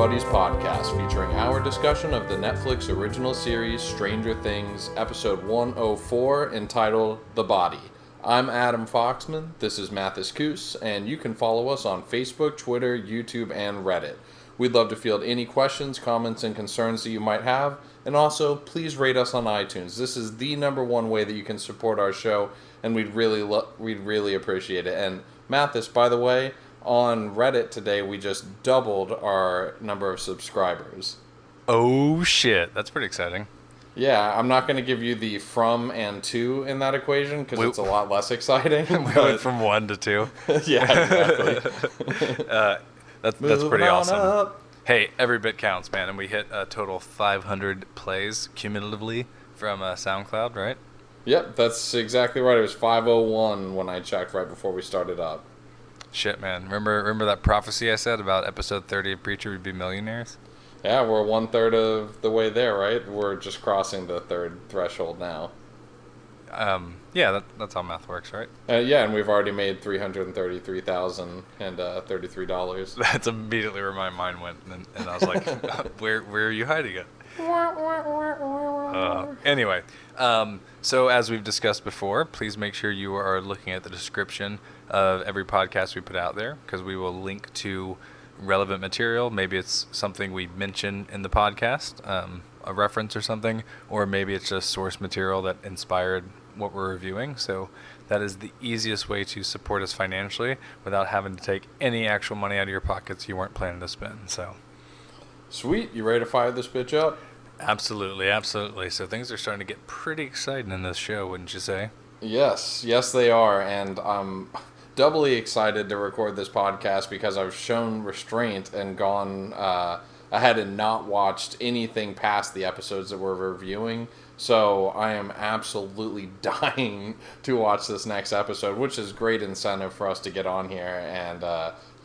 Buddies Podcast, featuring our discussion of the Netflix original series Stranger Things, episode 104, entitled The Body. I'm Adam Foxman, this is Mathis Coos, and you can follow us on Facebook, Twitter, YouTube, and Reddit. We'd love to field any questions, comments, and concerns that you might have, and also, please rate us on iTunes. This is the number one way that you can support our show, and we'd really appreciate it. And Mathis, by the way, on Reddit today, we just doubled our number of subscribers. Oh shit, that's pretty exciting. Yeah, I'm not going to give you the from and to in that equation because it's a lot less exciting. We went from 1 to 2. Yeah, exactly. That's pretty awesome. Up. Hey, every bit counts, man, and we hit a total 500 plays cumulatively from SoundCloud, right? Yep, that's exactly right. It was 501 when I checked right before we started up. Shit, man. Remember that prophecy I said about episode 30 of Preacher Would Be Millionaires? Yeah, we're 1/3 of the way there, right? We're just crossing the third threshold now. Yeah, that's how math works, right? Yeah, and we've already made $333,033. That's immediately where my mind went, and I was like, where are you hiding it? Anyway, so as we've discussed before, please make sure you are looking at the description of every podcast we put out there, because we will link to relevant material. Maybe it's something we mention in the podcast, a reference or something, or maybe it's just source material that inspired what we're reviewing. So that is the easiest way to support us financially without having to take any actual money out of your pockets you weren't planning to spend. So sweet. You ready to fire this bitch up? Absolutely. So things are starting to get pretty exciting in this show, wouldn't you say? Yes, they are, and I'm doubly excited to record this podcast because I've shown restraint and gone ahead and not watched anything past the episodes that we're reviewing. So I am absolutely dying to watch this next episode, which is great incentive for us to get on here and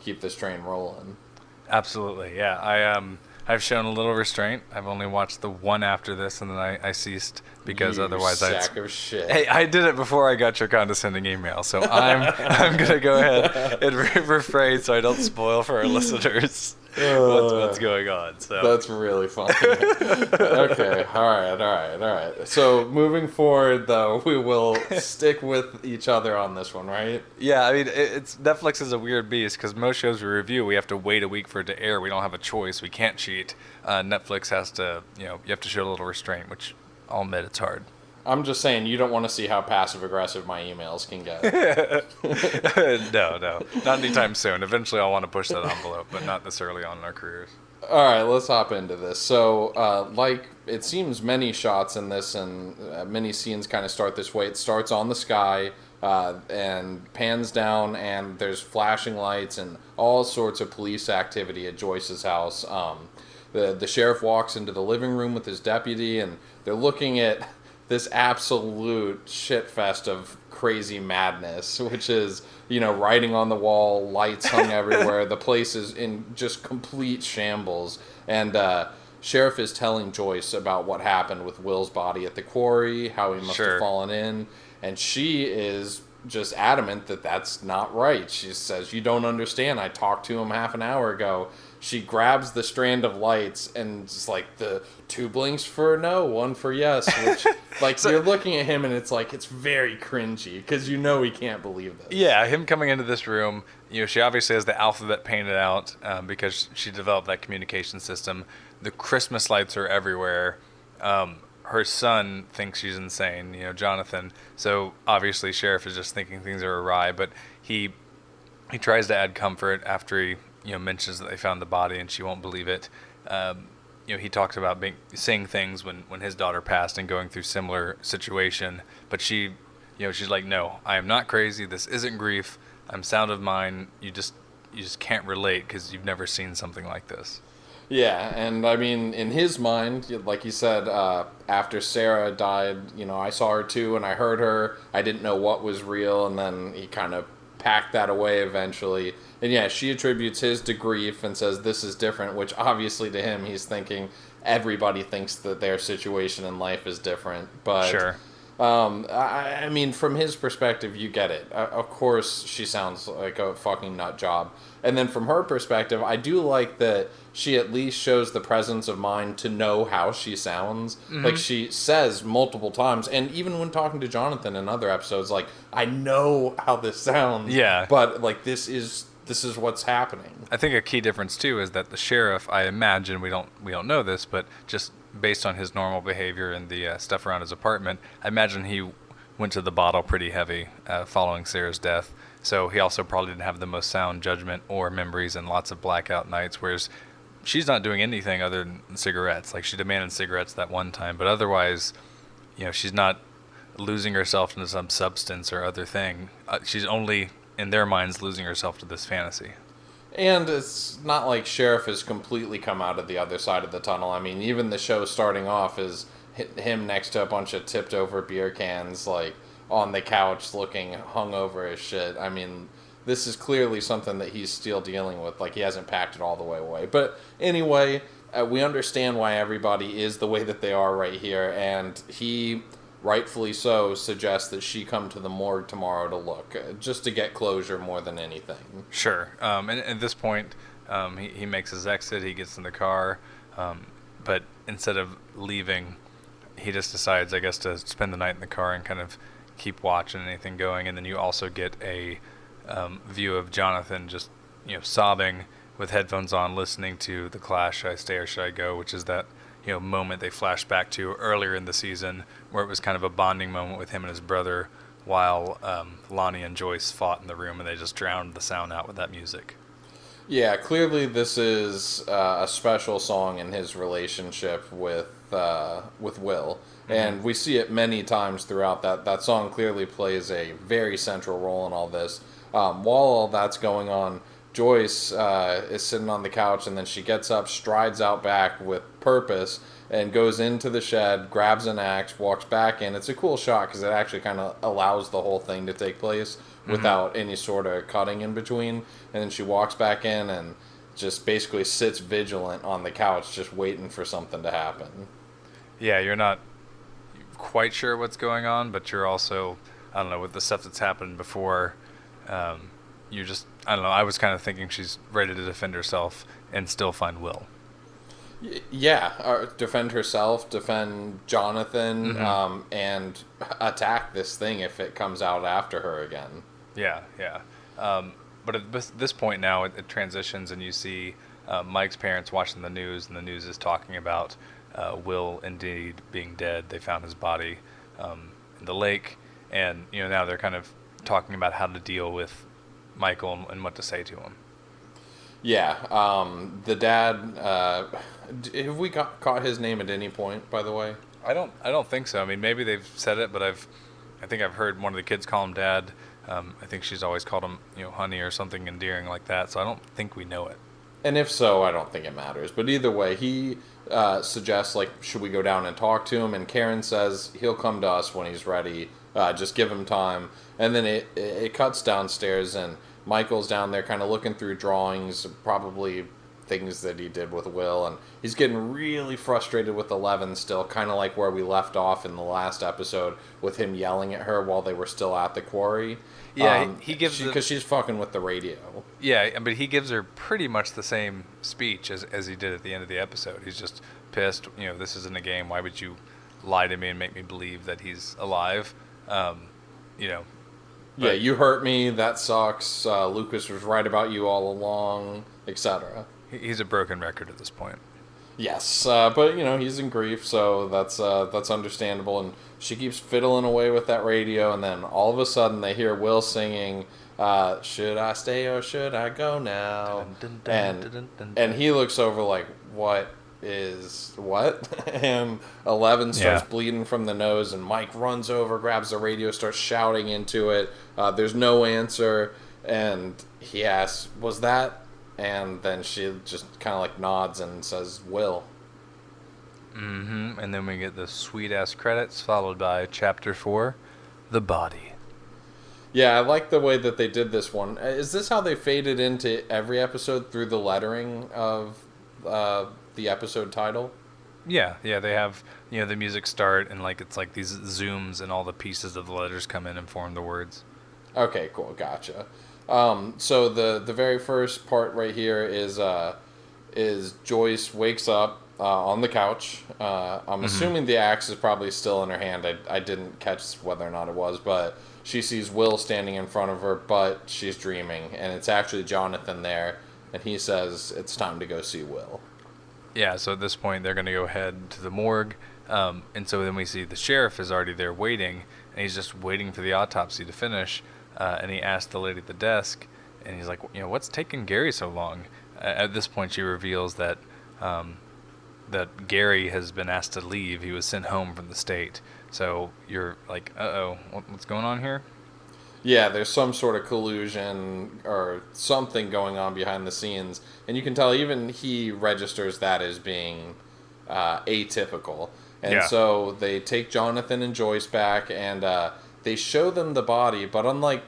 keep this train rolling. Absolutely, yeah. I've shown a little restraint. I've only watched the one after this, and then I ceased because otherwise sack of shit. Hey, I did it before I got your condescending email, so I'm gonna go ahead and refrain so I don't spoil for our listeners what's going on. So that's really funny. Okay, all right. So moving forward, though, we will stick with each other on this one, right? Yeah, I mean, it's Netflix is a weird beast because most shows we review, we have to wait a week for it to air. We don't have a choice. We can't cheat. Netflix has to, you have to show a little restraint, which I'll admit it's hard. I'm just saying, you don't want to see how passive-aggressive my emails can get. No, not anytime soon. Eventually I'll want to push that envelope, but not this early on in our careers. All right, let's hop into this. So, like it seems many shots in this and many scenes kind of start this way. It starts on the sky and pans down, and there's flashing lights and all sorts of police activity at Joyce's house. The sheriff walks into the living room with his deputy, and they're looking at this absolute shitfest of crazy madness, which is, writing on the wall, lights hung everywhere. The place is in just complete shambles. And sheriff is telling Joyce about what happened with Will's body at the quarry, how he must have fallen in. And she is just adamant that that's not right. She says, "You don't understand. I talked to him half an hour ago." She grabs the strand of lights and just like the 2 blinks for no, 1 for yes, which so, you're looking at him and it's like, it's very cringy because he can't believe this. Yeah, him coming into this room, she obviously has the alphabet painted out because she developed that communication system. The Christmas lights are everywhere. Her son thinks she's insane, Jonathan. So obviously Sheriff is just thinking things are awry, but he tries to add comfort after he mentions that they found the body and she won't believe it. He talks about seeing things when his daughter passed and going through similar situation, but she's like, "No, I am not crazy. This isn't grief. I'm sound of mind. You just can't relate because you've never seen something like this." Yeah, and I mean, in his mind, like you said, after Sarah died, I saw her too and I heard her. I didn't know what was real, and then he kind of packed that away eventually. And yeah, she attributes his to grief and says this is different, which obviously to him, he's thinking everybody thinks that their situation in life is different. But sure. I mean, from his perspective, you get it. Of course, she sounds like a fucking nut job. And then from her perspective, I do like that she at least shows the presence of mind to know how she sounds. Mm-hmm. Like, she says multiple times, and even when talking to Jonathan in other episodes, like, I know how this sounds. Yeah. But, like, this is what's happening. I think a key difference, too, is that the sheriff, I imagine, we don't know this, but just based on his normal behavior and the stuff around his apartment, I imagine he went to the bottle pretty heavy following Sarah's death. So he also probably didn't have the most sound judgment or memories and lots of blackout nights, whereas she's not doing anything other than cigarettes. Like, she demanded cigarettes that one time, but otherwise, she's not losing herself into some substance or other thing. She's only, in their minds, losing herself to this fantasy. And it's not like Sheriff has completely come out of the other side of the tunnel. I mean, even the show starting off is him next to a bunch of tipped over beer cans, like, on the couch looking hungover as shit. I mean, this is clearly something that he's still dealing with. Like, he hasn't packed it all the way away. But anyway, we understand why everybody is the way that they are right here. And he, rightfully so, suggests that she come to the morgue tomorrow to look, just to get closure more than anything. Sure. And at this point, he makes his exit. He gets in the car. But instead of leaving, he just decides, I guess, to spend the night in the car and kind of keep watching anything going. And then you also get a view of Jonathan just, sobbing with headphones on, listening to The Clash, Should I Stay or Should I Go, which is that, moment they flash back to earlier in the season where it was kind of a bonding moment with him and his brother while Lonnie and Joyce fought in the room, and they just drowned the sound out with that music. Yeah, clearly this is a special song in his relationship with Will. Mm-hmm. And we see it many times throughout that song clearly plays a very central role in all this. While all that's going on, Joyce is sitting on the couch, and then she gets up, strides out back with purpose, and goes into the shed, grabs an axe, walks back in. It's a cool shot because it actually kind of allows the whole thing to take place without any sort of cutting in between. And then she walks back in and just basically sits vigilant on the couch, just waiting for something to happen. Yeah, you're not quite sure what's going on, but you're also, I don't know, with the stuff that's happened before, you're just, I don't know, I was kind of thinking she's ready to defend herself and still find Will. Yeah, defend herself, defend Jonathan, and attack this thing if it comes out after her again. Yeah. But at this point now, it transitions, and you see Mike's parents watching the news, and the news is talking about Will indeed being dead. They found his body in the lake, and now they're kind of talking about how to deal with Michael and what to say to him. Yeah, the dad. Have we caught his name at any point? By the way, I don't think so. I mean, maybe they've said it, but I think I've heard one of the kids call him Dad. I think she's always called him, honey or something endearing like that. So I don't think we know it. And if so, I don't think it matters. But either way, he suggests, like, should we go down and talk to him? And Karen says he'll come to us when he's ready. Just give him time. And then it cuts downstairs, and Michael's down there kind of looking through drawings, probably things that he did with Will, and he's getting really frustrated with Eleven still, kind of like where we left off in the last episode with him yelling at her while they were still at the quarry. Yeah, he gives because she's fucking with the radio. Yeah, but he gives her pretty much the same speech as he did at the end of the episode. He's just pissed. This isn't a game. Why would you lie to me and make me believe that he's alive? Yeah, you hurt me. That sucks. Lucas was right about you all along, etc. He's a broken record at this point. Yes, but he's in grief, so that's understandable. And she keeps fiddling away with that radio, and then all of a sudden they hear Will singing, "Should I stay or should I go now?" And he looks over like, what? And 11 starts bleeding from the nose, and Mike runs over, grabs the radio, starts shouting into it. There's no answer, and he asks, "Was that?" And then she just kind of like nods and says, "Will." And then we get the sweet-ass credits, followed by Chapter 4, The Body. Yeah, I like the way that they did this one. Is this how they faded into every episode through the lettering of the episode title? Yeah, they have, the music start and like it's like these zooms and all the pieces of the letters come in and form the words. Okay, cool, gotcha. So the very first part right here is Joyce wakes up on the couch. I'm assuming the axe is probably still in her hand. I didn't catch whether or not it was, but she sees Will standing in front of her, but she's dreaming, and it's actually Jonathan there, and he says it's time to go see Will. Yeah, so at this point they're going to go head to the morgue, and so then we see the sheriff is already there waiting, and he's just waiting for the autopsy to finish, and he asked the lady at the desk, and he's like, what's taking Gary so long? At this point she reveals that that Gary has been asked to leave. He was sent home from the state. So you're like, uh-oh, what's going on here? Yeah, there's some sort of collusion or something going on behind the scenes. And you can tell even he registers that as being atypical. And so they take Jonathan and Joyce back and they show them the body. But unlike,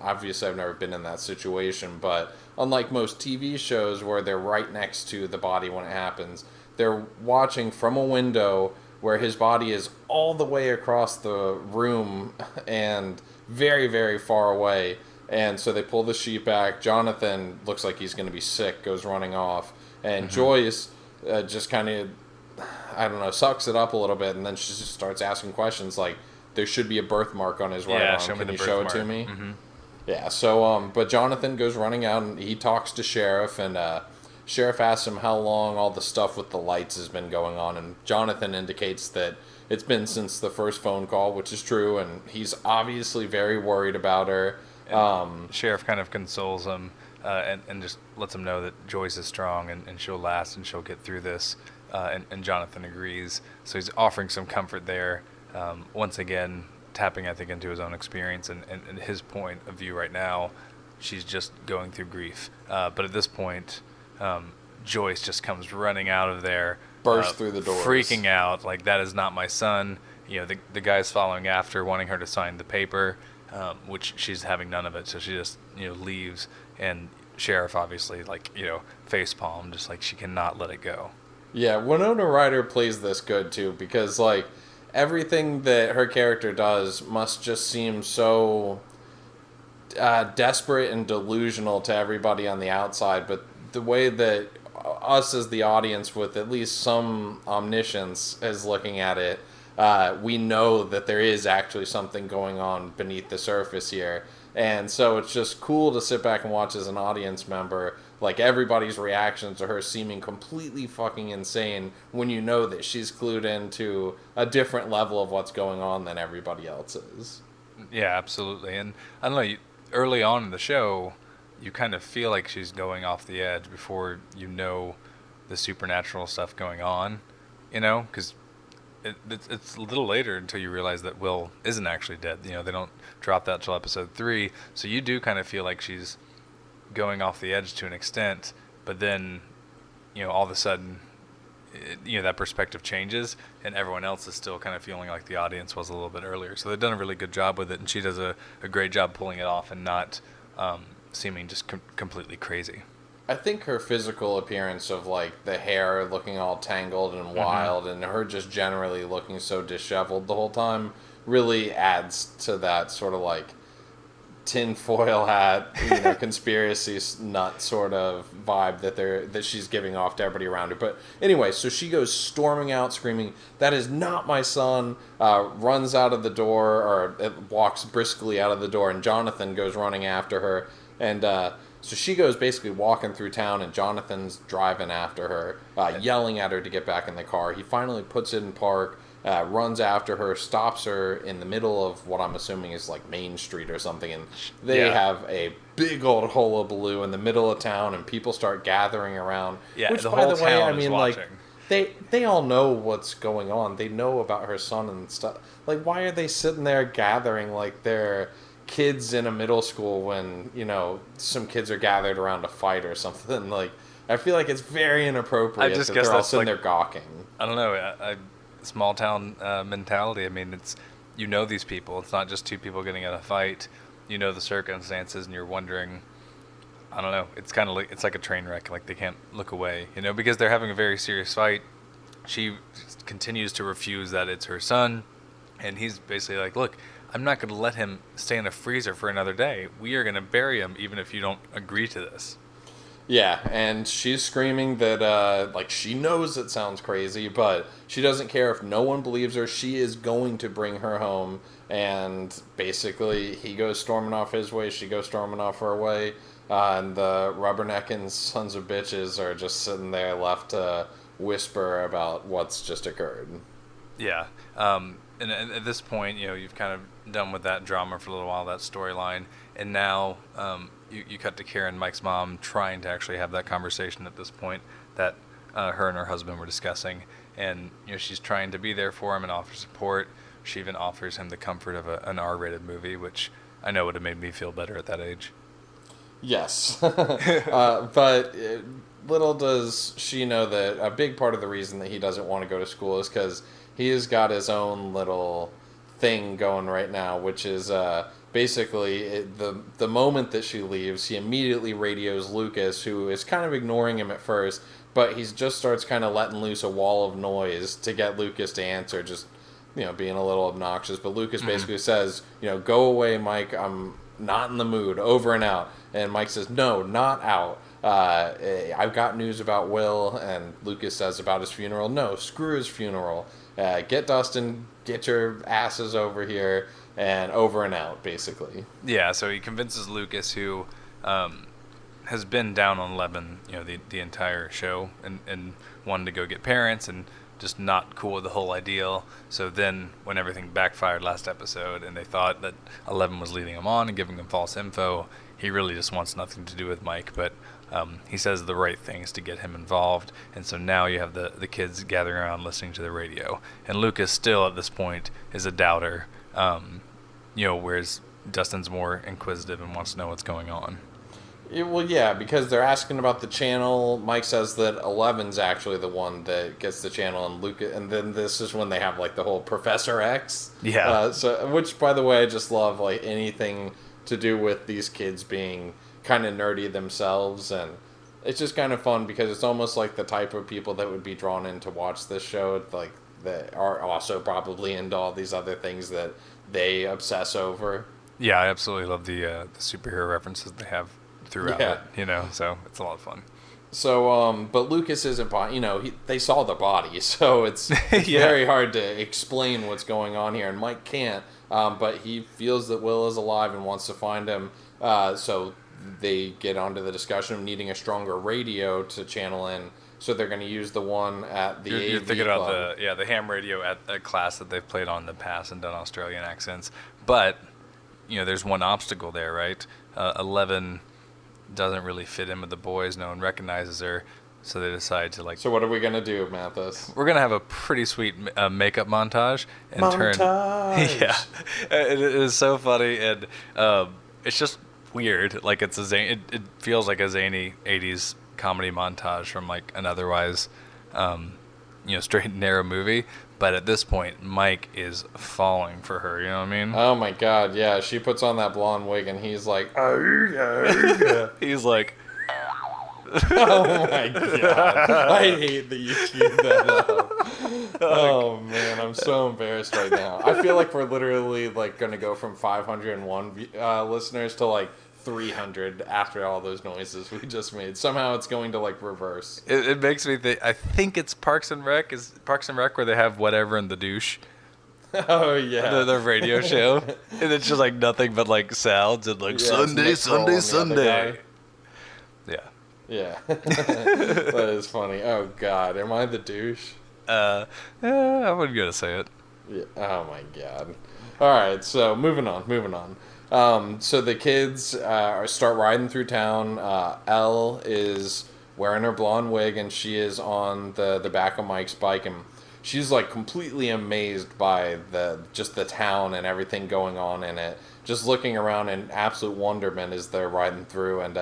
obviously I've never been in that situation, but unlike most TV shows where they're right next to the body when it happens, they're watching from a window where his body is all the way across the room and very, very far away. And so they pull the sheet back. Jonathan looks like he's going to be sick, goes running off. And Joyce just kind of, I don't know, sucks it up a little bit. And then she just starts asking questions like, there should be a birthmark on his right arm. Can you show it to me? Mm-hmm. Yeah, so, but Jonathan goes running out and he talks to Sheriff, and Sheriff asks him how long all the stuff with the lights has been going on, and Jonathan indicates that it's been since the first phone call, which is true, and he's obviously very worried about her. Sheriff kind of consoles him and just lets him know that Joyce is strong and she'll last and she'll get through this, and Jonathan agrees. So he's offering some comfort there, once again, tapping, I think, into his own experience and his point of view right now. She's just going through grief. But at this point, Joyce just comes running out of there, burst through the doors, freaking out, like, that is not my son. The guy's following after, wanting her to sign the paper, which she's having none of it, so she just, leaves, and Sheriff obviously, like, facepalm, just like she cannot let it go. Yeah, Winona Ryder plays this good, too, because, like, everything that her character does must just seem so desperate and delusional to everybody on the outside, but the way that us as the audience with at least some omniscience is looking at it, we know that there is actually something going on beneath the surface here. And so it's just cool to sit back and watch as an audience member, like, everybody's reactions to her seeming completely fucking insane when you know that she's clued into a different level of what's going on than everybody else is. Yeah, absolutely. And I don't know, early on in the show, you kind of feel like she's going off the edge before you know the supernatural stuff going on, because it's a little later until you realize that Will isn't actually dead. They don't drop that till episode 3, so you do kind of feel like she's going off the edge to an extent, but then, all of a sudden, that perspective changes, and everyone else is still kind of feeling like the audience was a little bit earlier. So they've done a really good job with it, and she does a great job pulling it off and not seeming just completely crazy. I think her physical appearance of, like, the hair looking all tangled and wild, and her just generally looking so disheveled the whole time really adds to that sort of, like, tinfoil hat, conspiracy nut sort of vibe that she's giving off to everybody around her. But anyway, so she goes storming out screaming, "That is not my son," runs out of the door, or walks briskly out of the door, and Jonathan goes running after her. And so she goes basically walking through town, and Jonathan's driving after her, yelling at her to get back in the car. He finally puts it in park, runs after her, stops her in the middle of what I'm assuming is like Main Street or something, and they have a big old hullabaloo in the middle of town, and people start gathering around. Yeah, which, the by whole the way, town I mean, is like, watching. they all know what's going on. They know about her son and stuff. Like, why are they sitting there gathering like they're kids in a middle school when, some kids are gathered around a fight or something? Like, I feel like it's very inappropriate that they're all sitting there gawking. I don't know, small town mentality. I mean, it's, these people. It's not just two people getting in a fight. The circumstances, and you're wondering, I don't know, it's kind of like, it's like a train wreck. Like, they can't look away, because they're having a very serious fight, she continues to refuse that it's her son. And he's basically like, look, I'm not going to let him stay in a freezer for another day. We are going to bury him even if you don't agree to this. Yeah, and she's screaming that, she knows it sounds crazy, but she doesn't care if no one believes her. She is going to bring her home, and basically he goes storming off his way, she goes storming off her way, and the rubbernecking sons of bitches are just sitting there left to whisper about what's just occurred. Yeah, and at this point, you've kind of done with that drama for a little while, that storyline, and now you cut to Karen, Mike's mom, trying to actually have that conversation at this point that her and her husband were discussing, and she's trying to be there for him and offer support. She even offers him the comfort of an R-rated movie, which I know would have made me feel better at that age. Yes, but little does she know that a big part of the reason that he doesn't want to go to school is because he has got his own little thing going right now, which is basically the moment that she leaves, he immediately radios Lucas, who is kind of ignoring him at first, but he just starts kind of letting loose a wall of noise to get Lucas to answer, just being a little obnoxious. But Lucas basically says, go away, Mike, I'm not in the mood, over and out. And Mike says, no, not out. I've got news about Will. And Lucas says about his funeral, no, screw his funeral. Get Dustin, get your asses over here, and over and out, basically. Yeah, so he convinces Lucas, who has been down on 11, the entire show, and wanted to go get parents, and just not cool with the whole ideal. So then, when everything backfired last episode, and they thought that 11 was leading him on and giving them false info, he really just wants nothing to do with Mike, but he says the right things to get him involved, and so now you have the kids gathering around listening to the radio, and Lucas still at this point is a doubter, whereas Dustin's more inquisitive and wants to know what's going on. Well, yeah, because they're asking about the channel. Mike says that 11's actually the one that gets the channel, and Lucas, and then this is when they have the whole Professor X. Yeah. Which, by the way, I just love anything to do with these kids being kind of nerdy themselves, and it's just kind of fun because it's almost like the type of people that would be drawn in to watch this show, that are also probably into all these other things that they obsess over. Yeah, I absolutely love the superhero references they have throughout it, so it's a lot of fun. So, but Lucas isn't, they saw the body, so it's very hard to explain what's going on here, and Mike can't, but he feels that Will is alive and wants to find him, so they get onto the discussion of needing a stronger radio to channel in, so they're going to use the one at the AV You're thinking club. about the ham radio at a class that they've played on in the past and done Australian accents, but, there's one obstacle there, right? 11 doesn't really fit in with the boys. No one recognizes her, so they decide to So what are we gonna do, Mathis? We're gonna have a pretty sweet makeup montage and Yeah, it is so funny, and it's just weird. It feels like a zany 80s comedy montage from an otherwise straight and narrow movie. But at this point, Mike is falling for her, you know what I mean? Oh my god, yeah. She puts on that blonde wig and he's like, oh, he's like, oh my god. I hate that you queued that up. Oh man, I'm so embarrassed right now. I feel like we're literally gonna go from 501 listeners to 300 after all those noises we just made. Somehow it's going to reverse. It makes me think. I think it's Parks and Rec. Is Parks and Rec where they have whatever in the douche? Oh yeah, the radio show, and it's just nothing but sounds and Sunday. Yeah. That is funny. Oh god, am I the douche? I wasn't gonna say it. Yeah. Oh my god. All right, so moving on. So the kids start riding through town. Elle is wearing her blonde wig, and she is on the back of Mike's bike, and she's completely amazed by the town and everything going on in it. Just looking around in absolute wonderment as they're riding through, and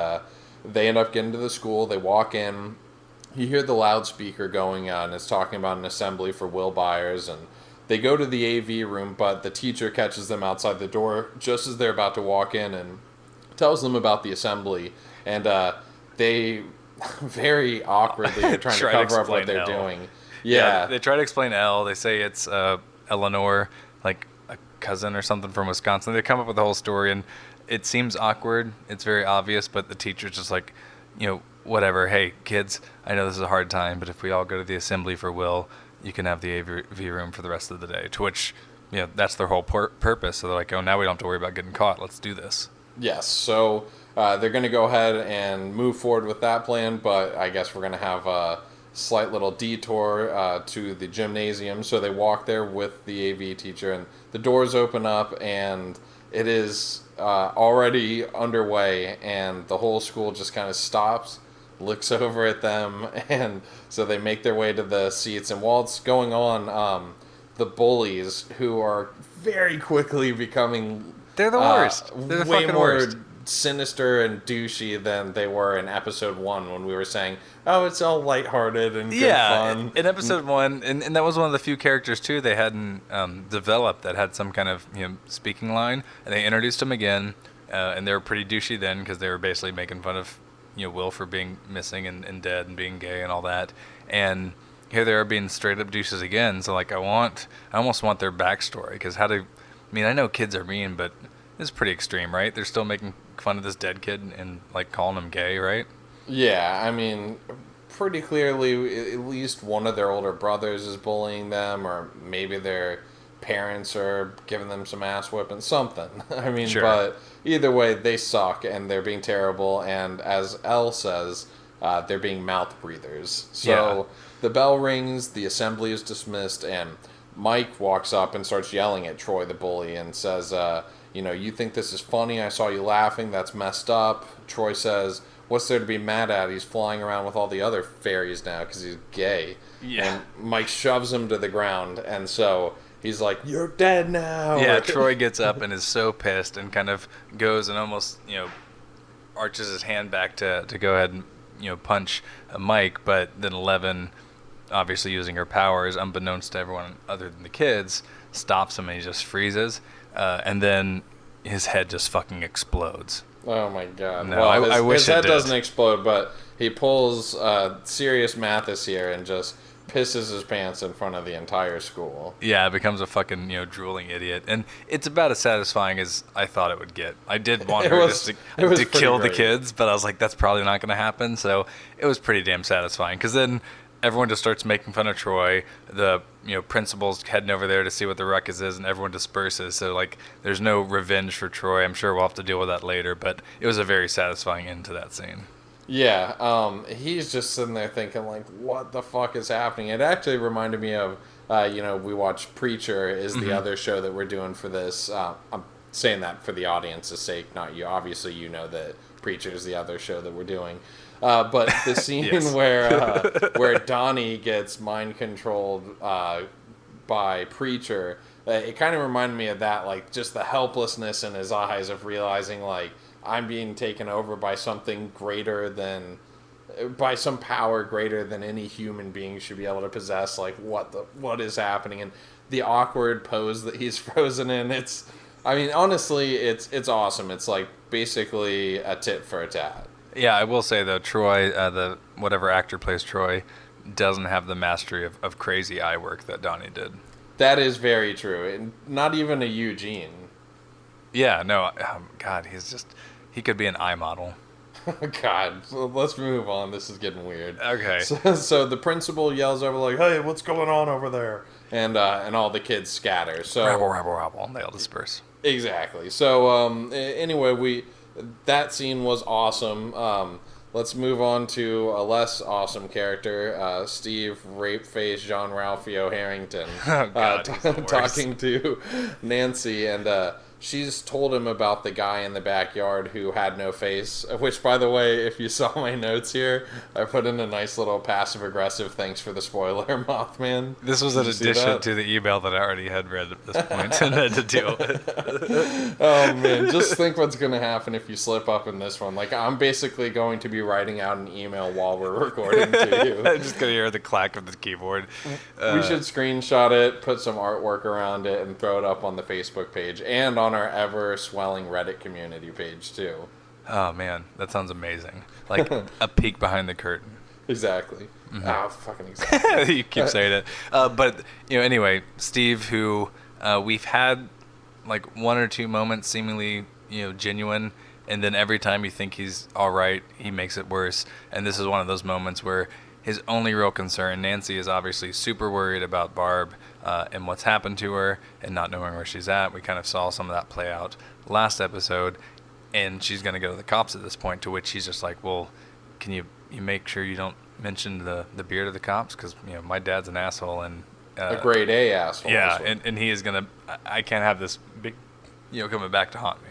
they end up getting to the school. They walk in. You hear the loudspeaker going on. It's talking about an assembly for Will Byers, and they go to the AV room, but the teacher catches them outside the door just as they're about to walk in and tells them about the assembly. And they very awkwardly are trying to cover up what they're doing. Yeah. They try to explain L. They say it's Eleanor, like a cousin or something from Wisconsin. They come up with the whole story, and it seems awkward. It's very obvious, but the teacher's just like, whatever. Hey, kids, I know this is a hard time, but if we all go to the assembly for Will, you can have the AV room for the rest of the day. To which, that's their whole purpose. So they're like, oh, now we don't have to worry about getting caught. Let's do this. Yes. So they're going to go ahead and move forward with that plan, but I guess we're going to have a slight little detour to the gymnasium. So they walk there with the AV teacher, and the doors open up, and it is already underway, and the whole school just kind of stops, looks over at them, and so they make their way to the seats. And while it's going on, the bullies, who are very quickly becoming... They're the worst. They're the way fucking more worst. Sinister and douchey than they were in episode 1 when we were saying, oh, it's all lighthearted and good fun. In episode 1, and that was one of the few characters, too, they hadn't developed that had some kind of speaking line, and they introduced him again, and they were pretty douchey then because they were basically making fun of Will for being missing and dead and being gay and all that, and here they are being straight up douches again. So like I almost want their backstory, because I know kids are mean, but it's pretty extreme, right? They're still making fun of this dead kid and like calling him gay, right? Yeah, I mean, pretty clearly at least one of their older brothers is bullying them, or maybe their parents are giving them some ass whipping, something. I mean, sure. But either way, they suck and they're being terrible, and as Elle says, they're being mouth breathers. So the bell rings, the assembly is dismissed, and Mike walks up and starts yelling at Troy, the bully, and says, you think this is funny? I saw you laughing. That's messed up. Troy says, what's there to be mad at? He's flying around with all the other fairies now because he's gay. Yeah. And Mike shoves him to the ground, and so he's like, you're dead now. Yeah, Troy gets up and is so pissed and kind of goes and almost, arches his hand back to go ahead and, punch Mike, but then Eleven, obviously using her powers, unbeknownst to everyone other than the kids, stops him and he just freezes. And then his head just fucking explodes. Oh my god. No, well, I wish his head it doesn't explode, but he pulls serious Mathis here and just pisses his pants in front of the entire school. Yeah, it becomes a fucking, drooling idiot. And it's about as satisfying as I thought it would get. I did want her just to kill the kids, but I was like, that's probably not going to happen. So it was pretty damn satisfying. Because then everyone just starts making fun of Troy. The principal's heading over there to see what the ruckus is, and everyone disperses. So like, there's no revenge for Troy. I'm sure we'll have to deal with that later, but it was a very satisfying end to that scene. Yeah, he's just sitting there thinking like, what the fuck is happening? It actually reminded me of, we watched Preacher is the other show that we're doing for this. I'm saying that for the audience's sake, not you. Obviously, you know that Preacher is the other show that we're doing. But the scene Yes. where Donnie gets mind controlled by Preacher, it kind of reminded me of that, like just the helplessness in his eyes of realizing like I'm being taken over by something by some power greater than any human being should be able to possess. Like what is happening, and the awkward pose that he's frozen in. Honestly, it's awesome. It's like basically a tit for a tat. Yeah, I will say though, Troy, the whatever actor plays Troy, doesn't have the mastery of crazy eye work that Donnie did. That is very true. And not even a Eugene. Yeah, no, God, he could be an eye model. God, let's move on. This is getting weird. Okay. So the principal yells over like, "Hey, what's going on over there?" And all the kids scatter. So rabble, rabble, rabble, and they all disperse. Exactly. So anyway, that scene was awesome. Let's move on to a less awesome character, Steve Rapeface Jean-Ralphio Harrington, Oh, God, he's the worst. talking to Nancy, and she's told him about the guy in the backyard who had no face, which, by the way, if you saw my notes here, I put in a nice little passive-aggressive thanks for the spoiler, Mothman. This was an addition to the email that I already had read at this point and had to deal with. Oh, man, just think what's going to happen if you slip up in this one. Like, I'm basically going to be writing out an email while we're recording to you. I'm just going to hear the clack of the keyboard. We should screenshot it, put some artwork around it, and throw it up on the Facebook page and on our ever-swelling Reddit community page, too. Oh, man, that sounds amazing. Like a peek behind the curtain. Exactly. Fucking exactly. You keep saying it. But, anyway, Steve, who we've had like one or two moments seemingly, genuine, and then every time you think he's all right, he makes it worse. And this is one of those moments where his only real concern, Nancy is obviously super worried about Barb and what's happened to her and not knowing where she's at. We kind of saw some of that play out last episode, and she's going to go to the cops at this point, to which he's just like, well, can you make sure you don't mention the beer to the cops? Because, my dad's an asshole and... a grade A asshole. Yeah, and he is going to... I can't have this big, coming back to haunt me.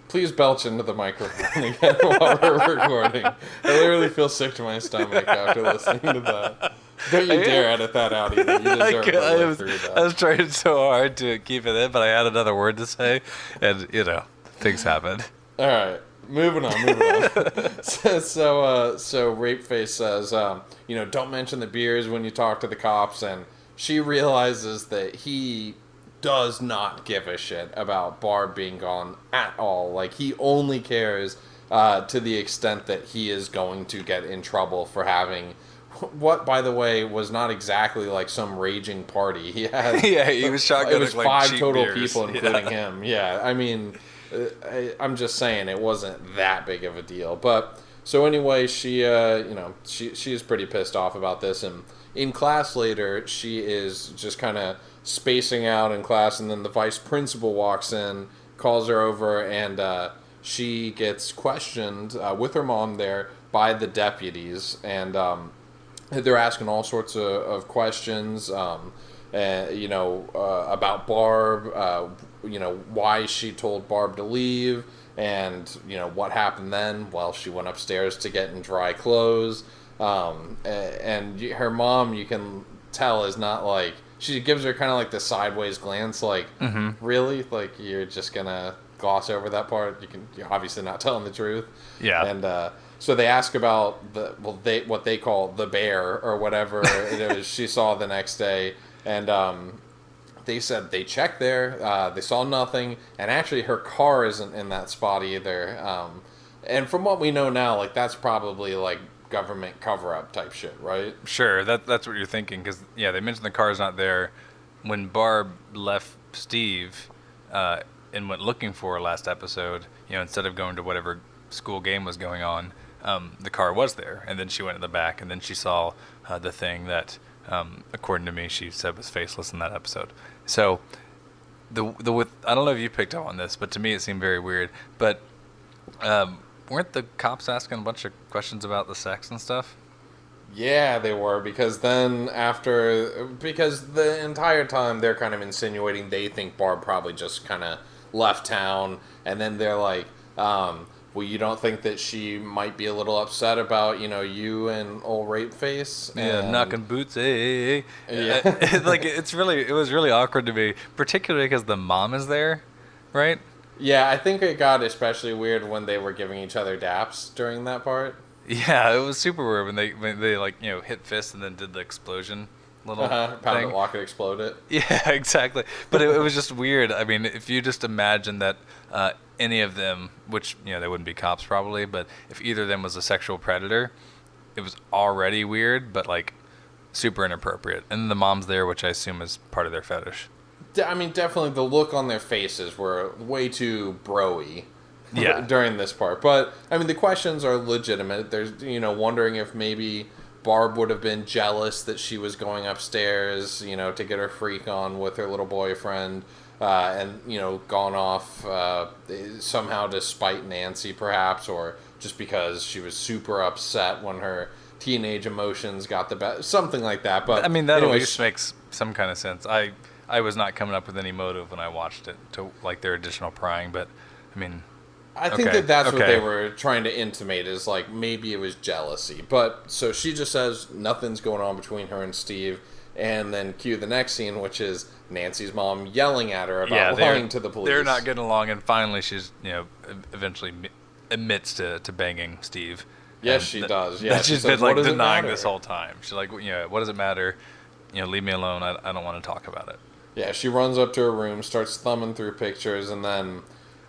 Please belch into the microphone again while we're recording. I literally feel sick to my stomach after listening to that. Don't you dare edit that out either. You deserve to live through that. I was trying so hard to keep it in, but I had another word to say, and, things happened. All right. Moving on. So Rape Face says, don't mention the beers when you talk to the cops, and she realizes that he does not give a shit about Barb being gone at all. Like, he only cares to the extent that he is going to get in trouble for having what, by the way, was not exactly like some raging party. He had he was shotgunning. It was like 5 cheap total beers. people, including him. Yeah, I mean, I'm just saying it wasn't that big of a deal. But so anyway, she is pretty pissed off about this, and in class later, she is just kind of spacing out in class, and then the vice principal walks in, calls her over, and she gets questioned with her mom there by the deputies, and they're asking all sorts of questions, about Barb, why she told Barb to leave, and what happened then. Well, she went upstairs to get in dry clothes, and her mom, you can tell, is not like, she gives her kind of like the sideways glance, like, really? Like, you're just gonna gloss over that part? You're obviously not telling the truth. Yeah. And so they ask about what they call the bear or whatever it was she saw the next day, and they said they checked there, they saw nothing, and actually her car isn't in that spot either. And from what we know now, like, that's probably like government cover-up type shit, right? Sure, that's what you're thinking, because they mentioned the car's not there. When Barb left Steve and went looking for her last episode, instead of going to whatever school game was going on, the car was there, and then she went in the back, and then she saw the thing that, according to me, she said was faceless in that episode. So I don't know if you picked up on this, but to me it seemed very weird. But weren't the cops asking a bunch of questions about the sex and stuff? Yeah, they were, because the entire time they're kind of insinuating they think Barb probably just kind of left town, and then they're like, well, you don't think that she might be a little upset about, you and old Rape Face? Yeah, knocking boots, hey. Yeah. It was really awkward to me, particularly because the mom is there, right? Yeah, I think it got especially weird when they were giving each other daps during that part. Yeah, it was super weird when they like, hit fists and then did the explosion little Pound thing. it, lock it, explode it. Yeah, exactly. But it was just weird. I mean, if you just imagine that any of them, which, they wouldn't be cops probably, but if either of them was a sexual predator, it was already weird, but like super inappropriate. And then the mom's there, which I assume is part of their fetish. I mean, definitely the look on their faces were way too bro-y during this part. But, I mean, the questions are legitimate. There's, wondering if maybe Barb would have been jealous that she was going upstairs, to get her freak on with her little boyfriend, and, gone off somehow to spite Nancy, perhaps, or just because she was super upset when her teenage emotions got the best, something like that. But I mean, that at least makes some kind of sense. I was not coming up with any motive when I watched it to like their additional prying, but I mean, I think that's what they were trying to intimate, is like maybe it was jealousy. But so she just says nothing's going on between her and Steve, and then cue the next scene, which is Nancy's mom yelling at her about lying to the police. They're not getting along, and finally she's eventually admits to banging Steve. Yes, she does. Yeah, she's been like denying this whole time. She's like, what does it matter? Leave me alone. I don't want to talk about it. Yeah, she runs up to her room, starts thumbing through pictures, and then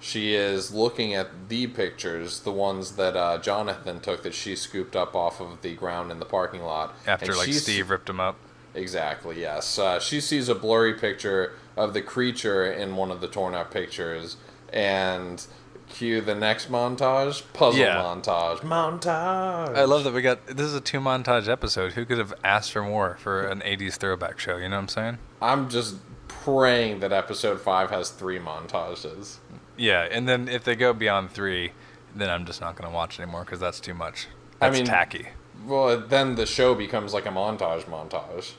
she is looking at the pictures, the ones that Jonathan took that she scooped up off of the ground in the parking lot. After, like, Steve ripped them up. Exactly, yes. She sees a blurry picture of the creature in one of the torn up pictures, and cue the next montage, montage. I love that this is a 2-montage episode. Who could have asked for more for an 80s throwback show, you know what I'm saying? I'm just praying that episode 5 has 3 montages. Yeah, and then if they go beyond 3, then I'm just not going to watch anymore because that's too much. That's tacky. Well, then the show becomes like a montage.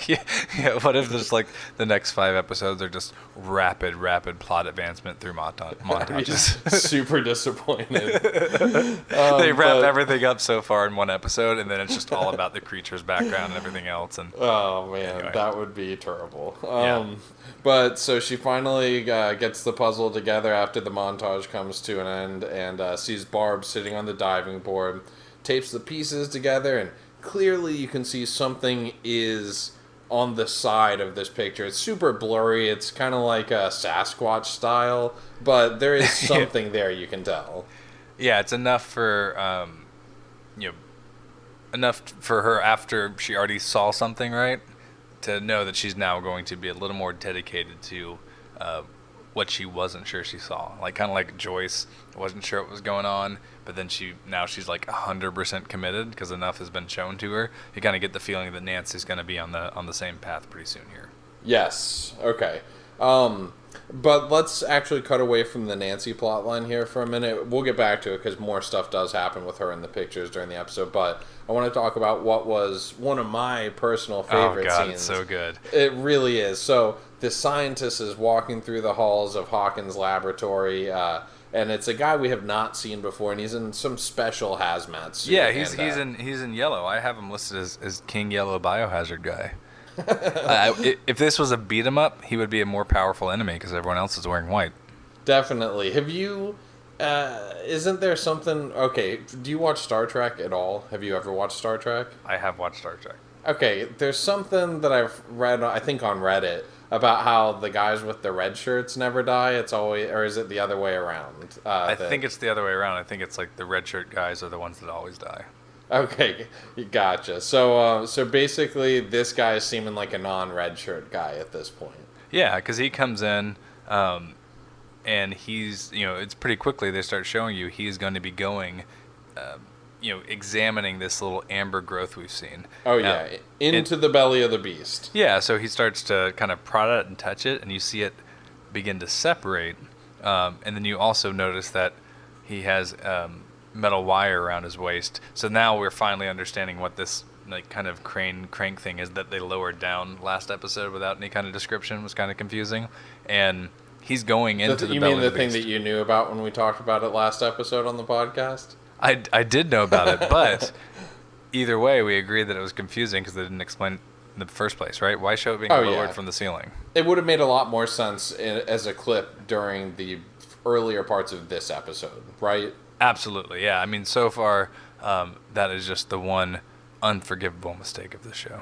yeah. What if there's like the next 5 episodes are just rapid plot advancement through montages? Super disappointed. They wrap everything up so far in one episode, and then it's just all about the creature's background and everything else. And oh man, anyway. That would be terrible. Yeah. But so she finally gets the puzzle together after the montage comes to an end, and sees Barb sitting on the diving board. Tapes the pieces together, and clearly you can see something is on the side of this picture. It's super blurry. It's kind of like a Sasquatch style, but there is something there, you can tell. Yeah, it's enough for her after she already saw something, right, to know that she's now going to be a little more dedicated to what she wasn't sure she saw. Like, kind of like Joyce wasn't sure what was going on, but then she's like 100% committed because enough has been shown to her. You kind of get the feeling that Nancy's going to be on the same path pretty soon here. Yes. Okay. But let's actually cut away from the Nancy plotline here for a minute. We'll get back to it because more stuff does happen with her in the pictures during the episode. But I want to talk about what was one of my personal favorite scenes. It's so good. It really is. So the scientist is walking through the halls of Hawkins Laboratory, and it's a guy we have not seen before, and he's in some special hazmat suit. Yeah, he's in yellow. I have him listed as King Yellow Biohazard guy. If this was a beat 'em up, he would be a more powerful enemy because everyone else is wearing white. Definitely. Have you? Isn't there something? Okay, do you watch Star Trek at all? Have you ever watched Star Trek? I have watched Star Trek. Okay, there's something that I've read, I think on Reddit, about how the guys with the red shirts never die. It's always, or is it the other way around? I think it's the other way around. I think it's like the red shirt guys are the ones that always die. Okay, gotcha. So basically, this guy is seeming like a non-red shirt guy at this point. Yeah, because he comes in, and he's, it's pretty quickly they start showing you he's going to be going, examining this little amber growth we've seen. Oh yeah, into the belly of the beast. Yeah, so he starts to kind of prod it and touch it, and you see it begin to separate, and then you also notice that he has metal wire around his waist. So now we're finally understanding what this like kind of crank thing is that they lowered down last episode without any kind of description. It was kind of confusing, and he's going into the belly of the beast. You mean the thing that you knew about when we talked about it last episode on the podcast? I did know about it, but either way, we agreed that it was confusing because they didn't explain it in the first place, right? Why show it being lowered from the ceiling? It would have made a lot more sense as a clip during the earlier parts of this episode, right? Absolutely, yeah. I mean, so far, that is just the one unforgivable mistake of the show.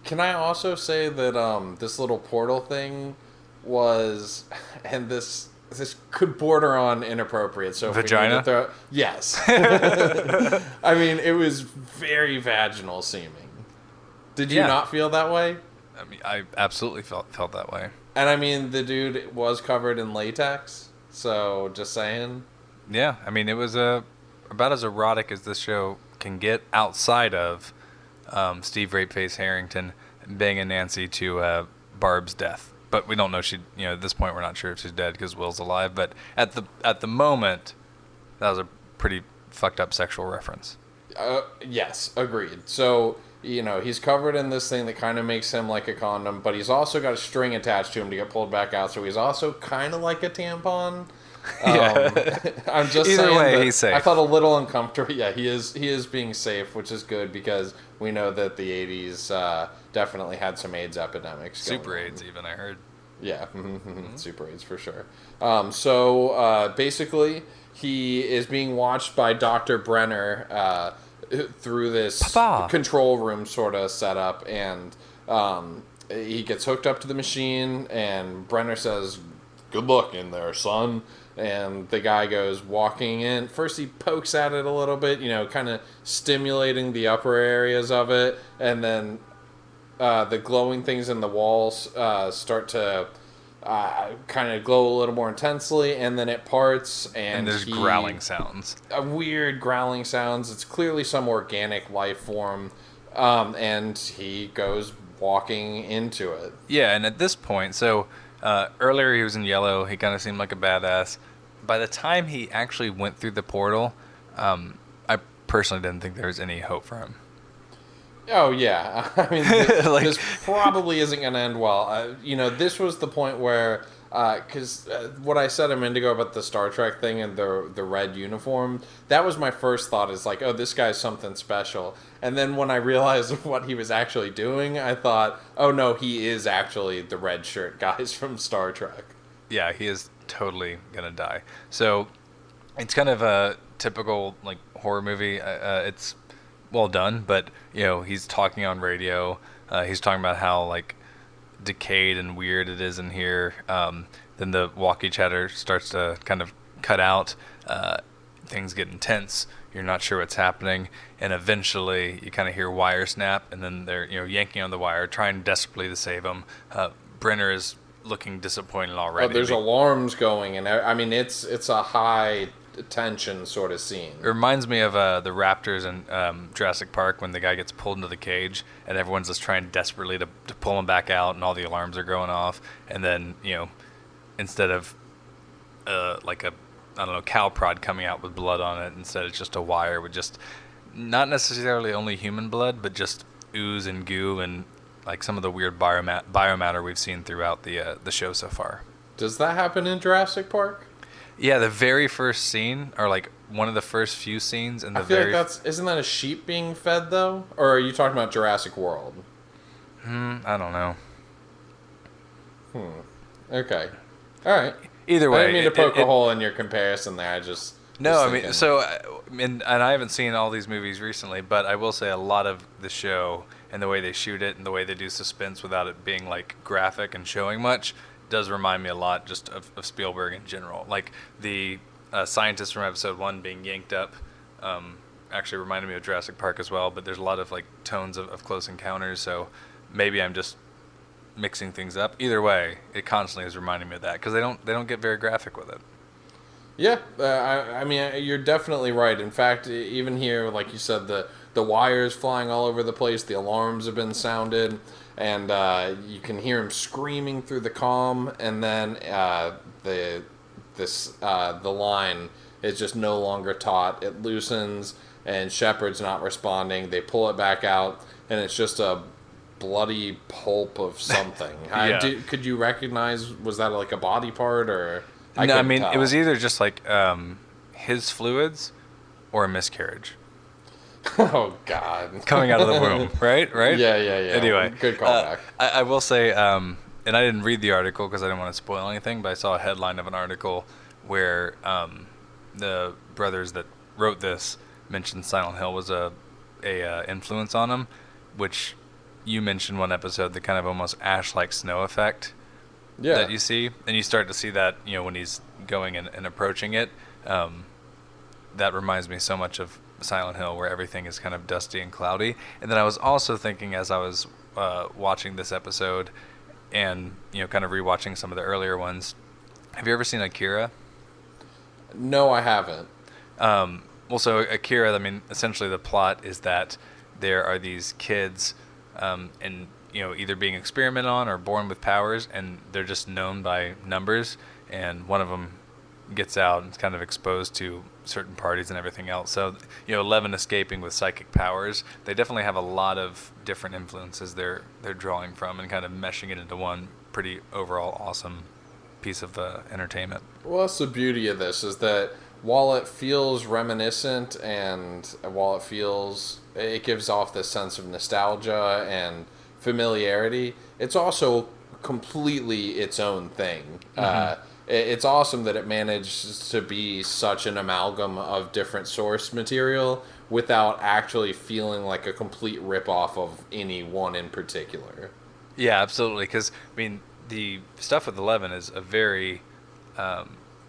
Can I also say that this little portal thing was, and this could border on inappropriate. So if vagina? Yes. I mean, it was very vaginal seeming. Did you not feel that way? I mean, I absolutely felt that way. And I mean, the dude was covered in latex, so just saying. Yeah, I mean, it was about as erotic as this show can get outside of Steve Rapeface Harrington banging Nancy to Barb's death. But we don't know at this point we're not sure if she's dead because Will's alive. But at the moment, that was a pretty fucked up sexual reference. Yes, agreed. So, he's covered in this thing that kind of makes him like a condom, but he's also got a string attached to him to get pulled back out, so he's also kind of like a tampon. I'm just Either saying way, that he's safe. I felt a little uncomfortable. Yeah, he is being safe, which is good because we know that the 80s definitely had some AIDS epidemics. Super AIDS, even, I heard. Yeah, Super AIDS for sure. So basically, he is being watched by Dr. Brenner through this control room sort of setup, and he gets hooked up to the machine, and Brenner says, good luck in there, son. And the guy goes walking in. First he pokes at it a little bit, kind of stimulating the upper areas of it. And then the glowing things in the walls start to kind of glow a little more intensely. And then it parts. And there's growling sounds. Weird growling sounds. It's clearly some organic life form. And he goes walking into it. Yeah, and at this point, so earlier he was in yellow. He kind of seemed like a badass. By the time he actually went through the portal, I personally didn't think there was any hope for him. Oh, yeah. I mean, this probably isn't going to end well. This was the point where, because what I said a minute ago about the Star Trek thing and the red uniform, that was my first thought, is like, oh, this guy's something special. And then when I realized what he was actually doing, I thought, oh, no, he is actually the red shirt guys from Star Trek. Yeah, he is totally going to die. So it's kind of a typical horror movie. It's well done, but he's talking on radio. He's talking about how decayed and weird it is in here. Then the walkie chatter starts to kind of cut out. Things get intense. You're not sure what's happening, and eventually you kind of hear wire snap, and then they're yanking on the wire, trying desperately to save him. Brenner is looking disappointed already. Oh, there's alarms going, and I mean it's a high tension sort of scene. It reminds me of the Raptors in Jurassic Park, when the guy gets pulled into the cage and everyone's just trying desperately to pull him back out, and all the alarms are going off, and then instead of cow prod coming out with blood on it, instead it's just a wire with just not necessarily only human blood, but just ooze and goo and some of the weird biomatter we've seen throughout the show so far. Does that happen in Jurassic Park? Yeah, the very first scene, or one of the first few scenes in the I feel like isn't that a sheep being fed though? Or are you talking about Jurassic World? I don't know. Okay. All right. Either way, I didn't mean to poke a hole in your comparison there. And I haven't seen all these movies recently, but I will say a lot of the show and the way they shoot it and the way they do suspense without it being graphic and showing much does remind me a lot just of Spielberg in general. The scientist from episode 1 being yanked up actually reminded me of Jurassic Park as well, but there's a lot of tones of Close Encounters, so maybe I'm just mixing things up. Either way, it constantly is reminding me of that, because they don't get very graphic with it. Yeah, I mean, you're definitely right. In fact, even here, like you said, the wires flying all over the place, the alarms have been sounded, and you can hear him screaming through the comm, and then the line is just no longer taut. It loosens, and Shepard's not responding. They pull it back out, and it's just a bloody pulp of something. Yeah. Could you recognize, was that a body part, or? No, I mean, tell. It was either just his fluids or a miscarriage. Oh, God. Coming out of the womb, right? Yeah. Anyway. Good callback. I will say, and I didn't read the article because I didn't want to spoil anything, but I saw a headline of an article where the brothers that wrote this mentioned Silent Hill was a influence on them, which you mentioned one episode, the kind of almost ash-like snow effect. Yeah. That you see, and you start to see that when he's going and approaching it. That reminds me so much of Silent Hill, where everything is kind of dusty and cloudy. And then I was also thinking, as I was watching this episode and kind of rewatching some of the earlier ones, have you ever seen Akira? No, I haven't. Well, so Akira, I mean, essentially the plot is that there are these kids and either being experimented on or born with powers, and they're just known by numbers, and one of them gets out and is kind of exposed to certain parties and everything else. So, 11 escaping with psychic powers, they definitely have a lot of different influences they're drawing from and kind of meshing it into one pretty overall awesome piece of entertainment. Well, that's the beauty of this, is that while it feels reminiscent and while it gives off this sense of nostalgia and familiarity, it's also completely its own thing. Mm-hmm. It's awesome that it manages to be such an amalgam of different source material without actually feeling like a complete rip-off of any one in particular. Yeah, absolutely, because, I mean, the stuff with 11 is a very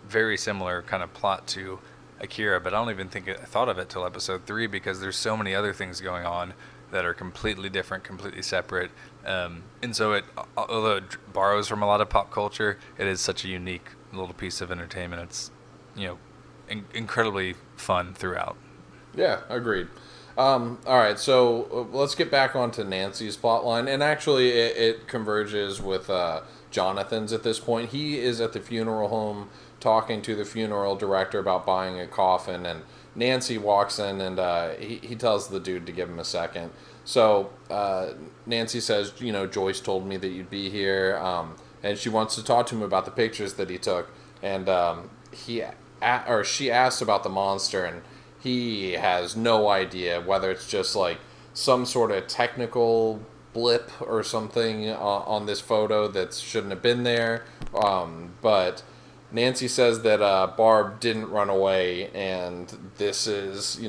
very similar kind of plot to Akira, but I don't even think I thought of it till episode 3 because there's so many other things going on that are completely different, completely separate. And so although it borrows from a lot of pop culture, it is such a unique little piece of entertainment. It's, incredibly fun throughout. Yeah, agreed. All right, so let's get back onto Nancy's plotline, and actually it converges with Jonathan's at this point. He is at the funeral home talking to the funeral director about buying a coffin, and Nancy walks in, and he tells the dude to give him a second. So Nancy says, Joyce told me that you'd be here, and she wants to talk to him about the pictures that he took, and she asks about the monster, and he has no idea whether it's just like some sort of technical blip or something on this photo that shouldn't have been there. But Nancy says that Barb didn't run away, and this is,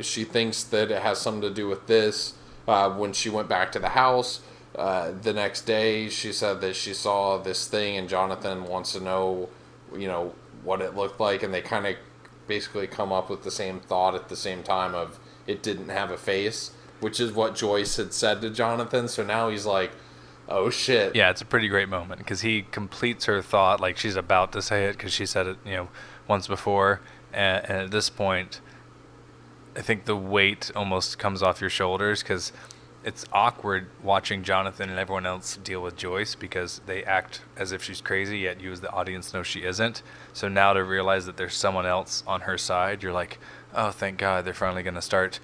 she thinks that it has something to do with this. When she went back to the house the next day, she said that she saw this thing, and Jonathan wants to know, what it looked like, and they kind of basically come up with the same thought at the same time of it didn't have a face, which is what Joyce had said to Jonathan. So now he's like, oh shit. Yeah, it's a pretty great moment because he completes her thought like she's about to say it because she said it, once before. And at this point, I think the weight almost comes off your shoulders because it's awkward watching Jonathan and everyone else deal with Joyce because they act as if she's crazy, yet you as the audience know she isn't. So now to realize that there's someone else on her side, you're like, oh, thank God, they're finally going to start,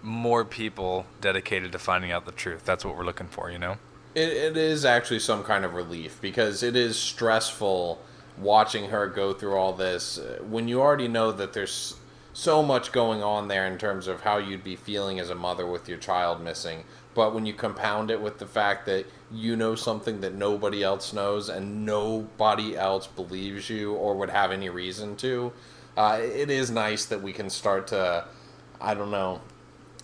more people dedicated to finding out the truth. That's what we're looking for, It is actually some kind of relief because it is stressful watching her go through all this when you already know that there's so much going on there in terms of how you'd be feeling as a mother with your child missing. But when you compound it with the fact that you know something that nobody else knows and nobody else believes you or would have any reason to, it is nice that we can start to,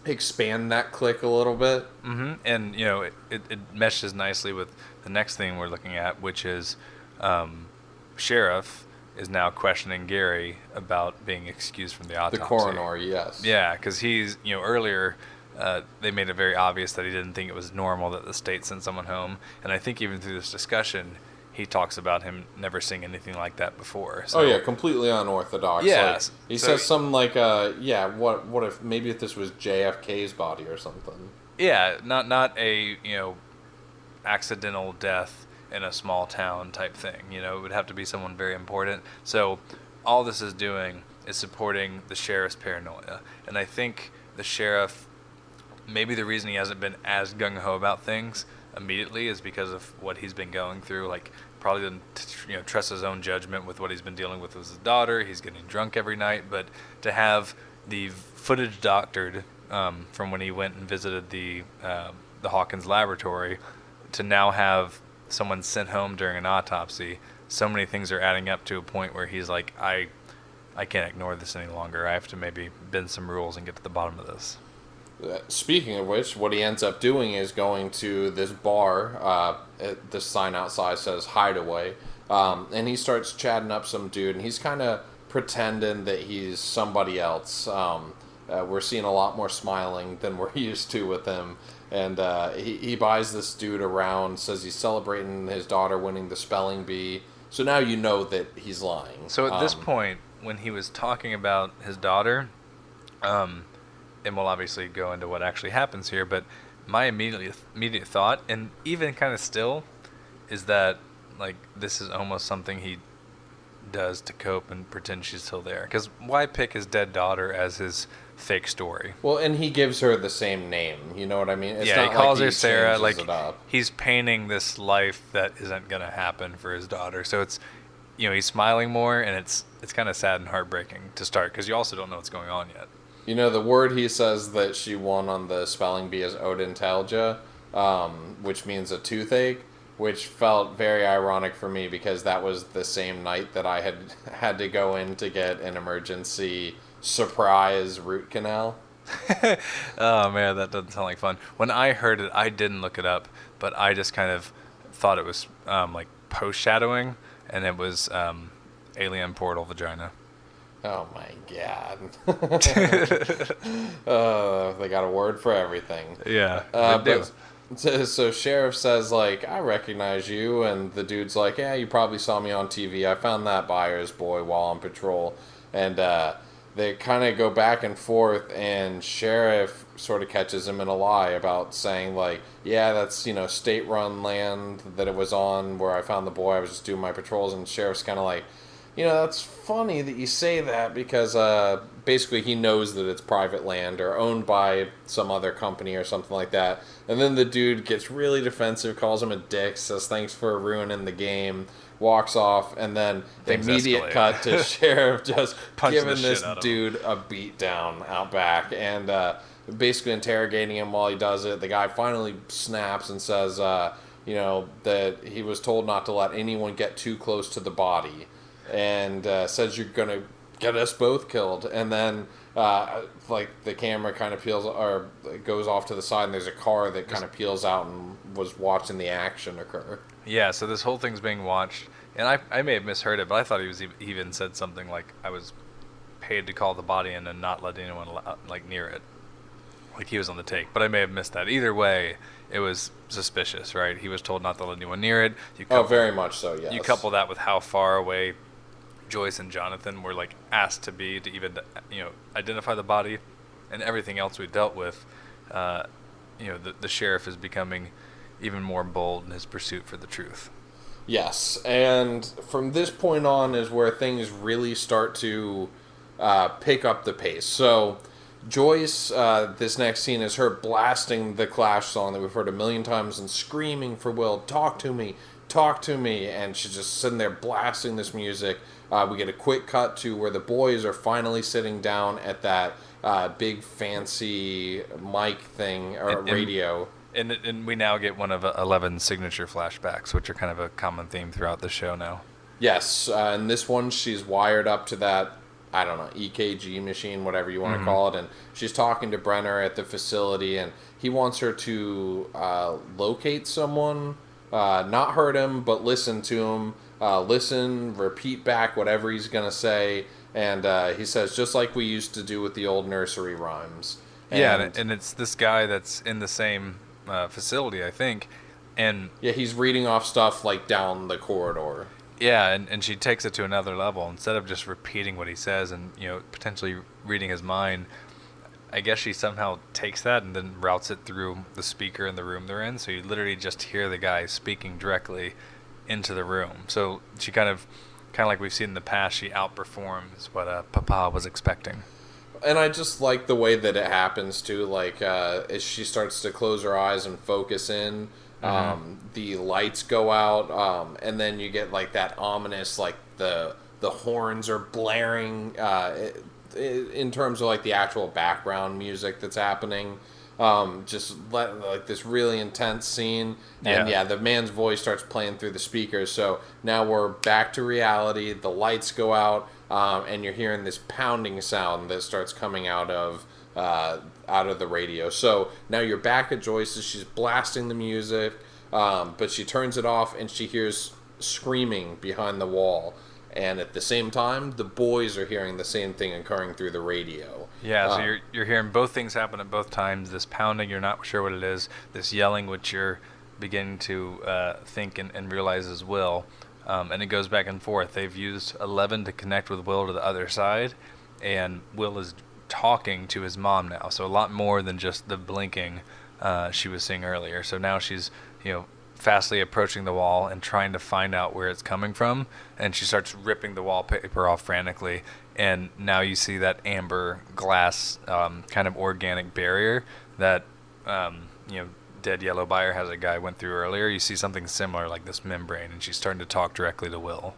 expand that click a little bit. Mm-hmm. And, it meshes nicely with the next thing we're looking at, which is Sheriff is now questioning Gary about being excused from the autopsy. The coroner, yes. Yeah, because he's, earlier they made it very obvious that he didn't think it was normal that the state sent someone home. And I think even through this discussion, he talks about him never seeing anything like that before. So, oh, yeah, completely unorthodox. Yeah. Like, he says something like, what if maybe if this was JFK's body or something? Yeah, not a, accidental death in a small town type thing. It would have to be someone very important. So all this is doing is supporting the sheriff's paranoia. And I think the sheriff, maybe the reason he hasn't been as gung-ho about things immediately is because of what he's been going through. Like, probably didn't trust his own judgment with what he's been dealing with his daughter. He's getting drunk every night. But to have the footage doctored from when he went and visited the Hawkins Laboratory, to now have someone sent home during an autopsy, so many things are adding up to a point where he's like, I can't ignore this any longer. I have to maybe bend some rules and get to the bottom of this. Speaking of which, what he ends up doing is going to this bar. The sign outside says Hideaway. And he starts chatting up some dude, and he's kind of pretending that he's somebody else. We're seeing a lot more smiling than we're used to with him. And he buys this dude around, says he's celebrating his daughter winning the spelling bee. So now you know that he's lying. So at this point, when he was talking about his daughter, and we'll obviously go into what actually happens here, but my immediate thought, and even kind of still, is that like this is almost something he does to cope and pretend she's still there. Because why pick his dead daughter as his fake story? Well, and he gives her the same name. You know what I mean? It's not he calls like her Sarah. Like, up. He's painting this life that isn't gonna happen for his daughter. So it's, he's smiling more, and it's kind of sad and heartbreaking to start because you also don't know what's going on yet. The word he says that she won on the spelling bee is odontalgia, which means a toothache, which felt very ironic for me because that was the same night that I had to go in to get an emergency surprise root canal. Oh man, that doesn't sound like fun. When I heard it, I didn't look it up, but I just kind of thought it was like post-shadowing, and it was alien portal vagina. Oh my god. They got a word for everything. Yeah. So Sheriff says, like, I recognize you, and the dude's like, yeah, you probably saw me on TV. I found that buyer's boy while on patrol. And they kind of go back and forth, and Sheriff sort of catches him in a lie about saying, like, yeah, that's, state-run land that it was on where I found the boy. I was just doing my patrols, and Sheriff's kind of like, that's funny that you say that because basically he knows that it's private land or owned by some other company or something like that. And then the dude gets really defensive, calls him a dick, says thanks for ruining the game, walks off, and then immediate cut to Sheriff just giving this dude a beat down out back and basically interrogating him while he does it. The guy finally snaps and says, that he was told not to let anyone get too close to the body. And says you're gonna get us both killed, and then the camera kind of peels or goes off to the side, and there's a car that kind of peels out and was watching the action occur. Yeah, so this whole thing's being watched, and I may have misheard it, but I thought he even said something like I was paid to call the body in and not let anyone near it, like he was on the take. But I may have missed that. Either way, it was suspicious, right? He was told not to let anyone near it. Very much so. Yes. You couple that with how far away Joyce and Jonathan were asked to be to even identify the body, and everything else we dealt with. The sheriff is becoming even more bold in his pursuit for the truth. Yes, and from this point on is where things really start to pick up the pace. So Joyce, this next scene is her blasting the Clash song that we've heard a million times and screaming for Will, talk to me, and she's just sitting there blasting this music. We get a quick cut to where the boys are finally sitting down at that big fancy mic thing or radio. And we now get one of 11's signature flashbacks, which are kind of a common theme throughout the show now. Yes, and this one she's wired up to that, I don't know, EKG machine, whatever you want to call it, and she's talking to Brenner at the facility, and he wants her to locate someone, not hurt him, but listen to him. Listen, repeat back whatever he's going to say, and he says, just like we used to do with the old nursery rhymes. And it's this guy that's in the same facility, I think, and... Yeah, he's reading off stuff, down the corridor. Yeah, and she takes it to another level. Instead of just repeating what he says and, potentially reading his mind, I guess she somehow takes that and then routes it through the speaker in the room they're in, so you literally just hear the guy speaking directly into the room. So she kind of like we've seen in the past, she outperforms what Papa was expecting. And I just like the way that it happens too. As she starts to close her eyes and focus in, the lights go out, and then you get that ominous, the horns are blaring in terms of the actual background music that's happening. This really intense scene, and the man's voice starts playing through the speakers. So now we're back to reality. The lights go out, and you're hearing this pounding sound that starts coming out of the radio. So now you're back at Joyce's. She's blasting the music, but she turns it off, and she hears screaming behind the wall. And at the same time, the boys are hearing the same thing occurring through the radio. Yeah, so you're hearing both things happen at both times. This pounding, you're not sure what it is. This yelling, which you're beginning to think and realize is Will. And it goes back and forth. They've used 11 to connect with Will to the other side. And Will is talking to his mom now. So a lot more than just the blinking she was seeing earlier. So now she's, fastly approaching the wall and trying to find out where it's coming from, and she starts ripping the wallpaper off frantically, and now you see that amber glass kind of organic barrier that Dead Yellow Buyer has a guy went through earlier. You see something similar like this membrane, and she's starting to talk directly to Will.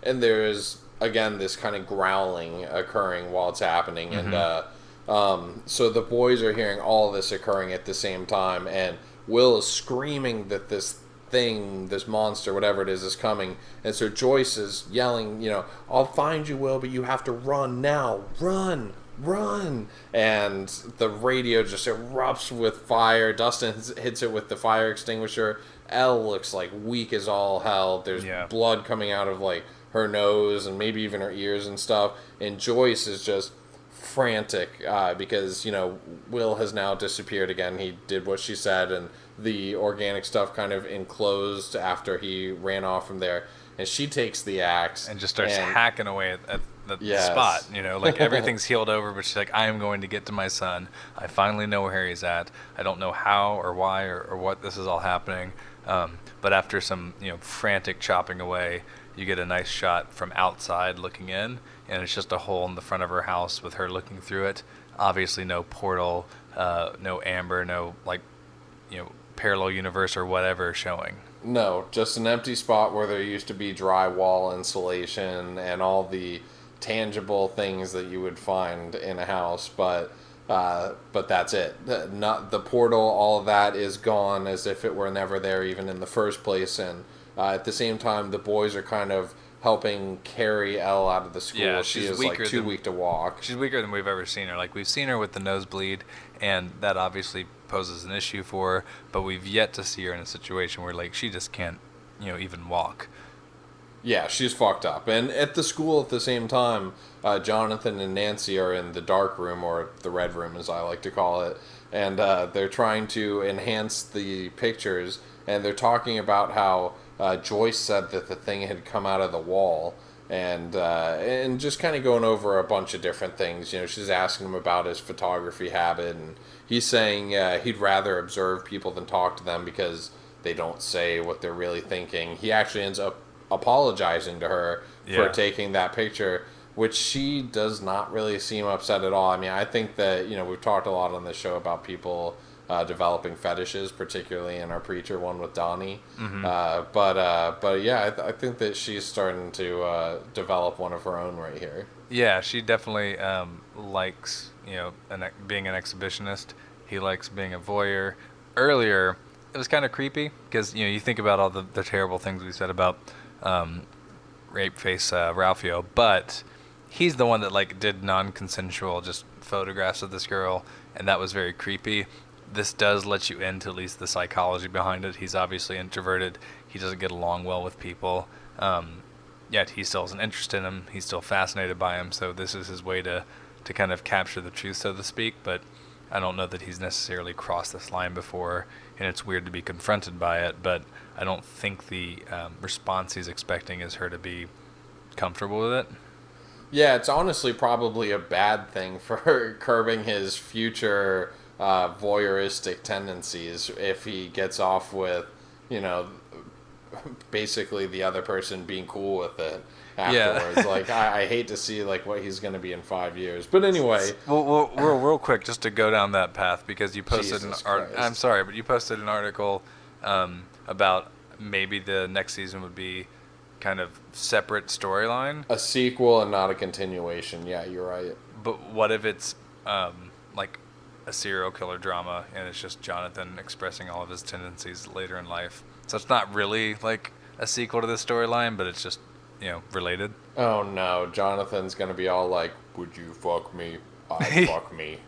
And there's again this kind of growling occurring while it's happening, and so the boys are hearing all this occurring at the same time, and Will is screaming that this thing, this monster, whatever it is coming. And so Joyce is yelling, I'll find you, Will, but you have to run now. Run. And the radio just erupts with fire. Dustin hits it with the fire extinguisher. Elle looks like weak as all hell. There's blood coming out of like her nose and maybe even her ears and stuff. And Joyce is just frantic because, you know, Will has now disappeared again. He did what she said, and the organic stuff kind of enclosed after he ran off from there. And she takes the axe and just starts hacking away at the spot. You know, like everything's healed over, but she's like, I am going to get to my son. I finally know where he's at. I don't know how or why or what this is all happening. But after some, you know, frantic chopping away, you get a nice shot from outside looking in, and it's just a hole in the front of her house with her looking through it. Obviously no portal, no amber, no, like, you know, parallel universe or whatever showing. No, just an empty spot where there used to be drywall, insulation, and all the tangible things that you would find in a house, but that's it. Not the portal, all of that is gone as if it were never there even in the first place. And at the same time, the boys are kind of helping carry Elle out of the school. Yeah, she is like too weak to walk. She's weaker than we've ever seen her. Like, we've seen her with the nosebleed, and that obviously poses an issue for her, but we've yet to see her in a situation where, like, she just can't, you know, even walk. Yeah, she's fucked up. And at the school at the same time, Jonathan and Nancy are in the dark room, or the red room as I like to call it, and they're trying to enhance the pictures, and they're talking about how Joyce said that the thing had come out of the wall, and just kind of going over a bunch of different things. You know, she's asking him about his photography habit, and he's saying he'd rather observe people than talk to them because they don't say what they're really thinking. He actually ends up apologizing to her for taking that picture, which she does not really seem upset at all. I mean, I think that, you know, we've talked a lot on this show about people developing fetishes, particularly in our preacher one with Donnie. Mm-hmm. But yeah, I think that she's starting to develop one of her own right here. Yeah, she definitely likes, you know, being an exhibitionist. He likes being a voyeur. Earlier, it was kind of creepy because, you know, you think about all the terrible things we said about rape face Ralphio, but he's the one that, like, did non-consensual just photographs of this girl, and that was very creepy. This does let you into at least the psychology behind it. He's obviously introverted. He doesn't get along well with people. Yet he still has an interest in him. He's still fascinated by him. So this is his way to kind of capture the truth, so to speak. But I don't know that he's necessarily crossed this line before, and it's weird to be confronted by it. But I don't think the response he's expecting is her to be comfortable with it. Yeah, it's honestly probably a bad thing for curbing his future voyeuristic tendencies if he gets off with, you know, basically the other person being cool with it afterwards. Yeah. Like, I hate to see, like, what he's going to be in 5 years. But anyway. Well, real quick, just to go down that path, because you posted I'm sorry, but you posted an article about maybe the next season would be kind of separate storyline. A sequel and not a continuation. Yeah, you're right. But what if it's like a serial killer drama and it's just Jonathan expressing all of his tendencies later in life? So it's not really like a sequel to this storyline, but it's just, you know, related. Oh no, Jonathan's gonna be all like, "Would you fuck me? I fuck me."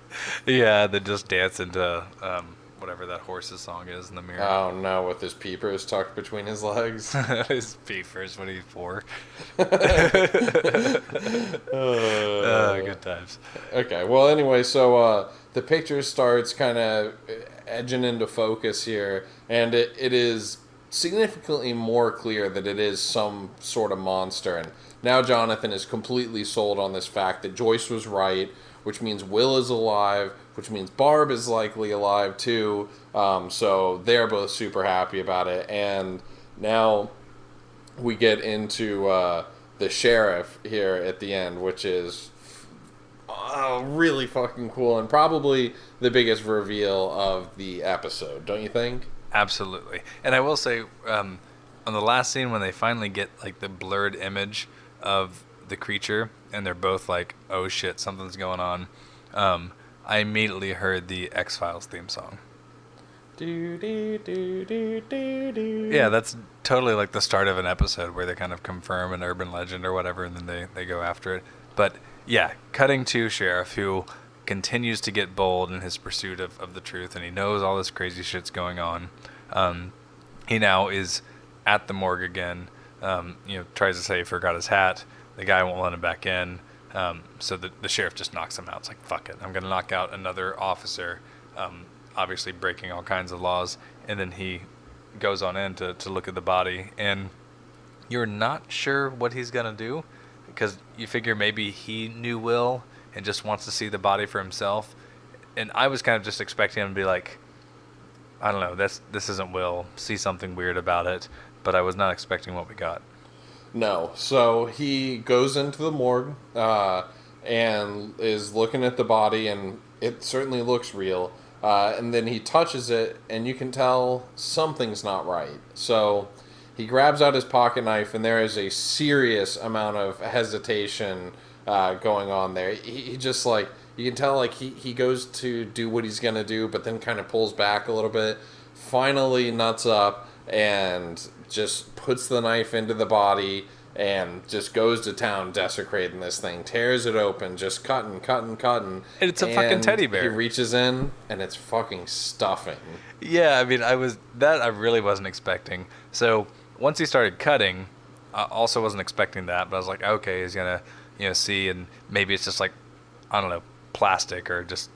Yeah, they just dance into whatever that horse's song is in the mirror. Oh no, with his peepers tucked between his legs. His peepers when he's 4. Good times. Okay, well anyway, so the picture starts kind of edging into focus here, and it is significantly more clear that it is some sort of monster. And now Jonathan is completely sold on this fact that Joyce was right, which means Will is alive, which means Barb is likely alive too. So they're both super happy about it. And now we get into the sheriff here at the end, which is really fucking cool and probably the biggest reveal of the episode, don't you think? Absolutely. And I will say, on the last scene when they finally get, like, the blurred image of the creature and they're both like, oh shit, something's going on, I immediately heard the X-Files theme song. Yeah, that's totally like the start of an episode where they kind of confirm an urban legend or whatever, and then they go after it. But yeah, cutting to Sheriff, who continues to get bold in his pursuit of the truth, and he knows all this crazy shit's going on. He now is at the morgue again. Tries to say he forgot his hat. The guy won't let him back in. So the sheriff just knocks him out. It's like, fuck it. I'm going to knock out another officer, obviously breaking all kinds of laws. And then he goes on in to look at the body. And you're not sure what he's going to do because you figure maybe he knew Will and just wants to see the body for himself. And I was kind of just expecting him to be like, I don't know, this isn't Will. See something weird about it. But I was not expecting what we got. No. So he goes into the morgue and is looking at the body, and it certainly looks real. And then he touches it, and you can tell something's not right. So he grabs out his pocket knife, and there is a serious amount of hesitation going on there. He just, like, you can tell, like, he goes to do what he's going to do, but then kind of pulls back a little bit. Finally nuts up and just puts the knife into the body and just goes to town desecrating this thing. Tears it open, just cutting. And it's a fucking teddy bear. He reaches in, and it's fucking stuffing. Yeah, I mean, I really wasn't expecting. So once he started cutting, I also wasn't expecting that, but I was like, okay, he's going to, see, and maybe it's just like, I don't know, plastic or just,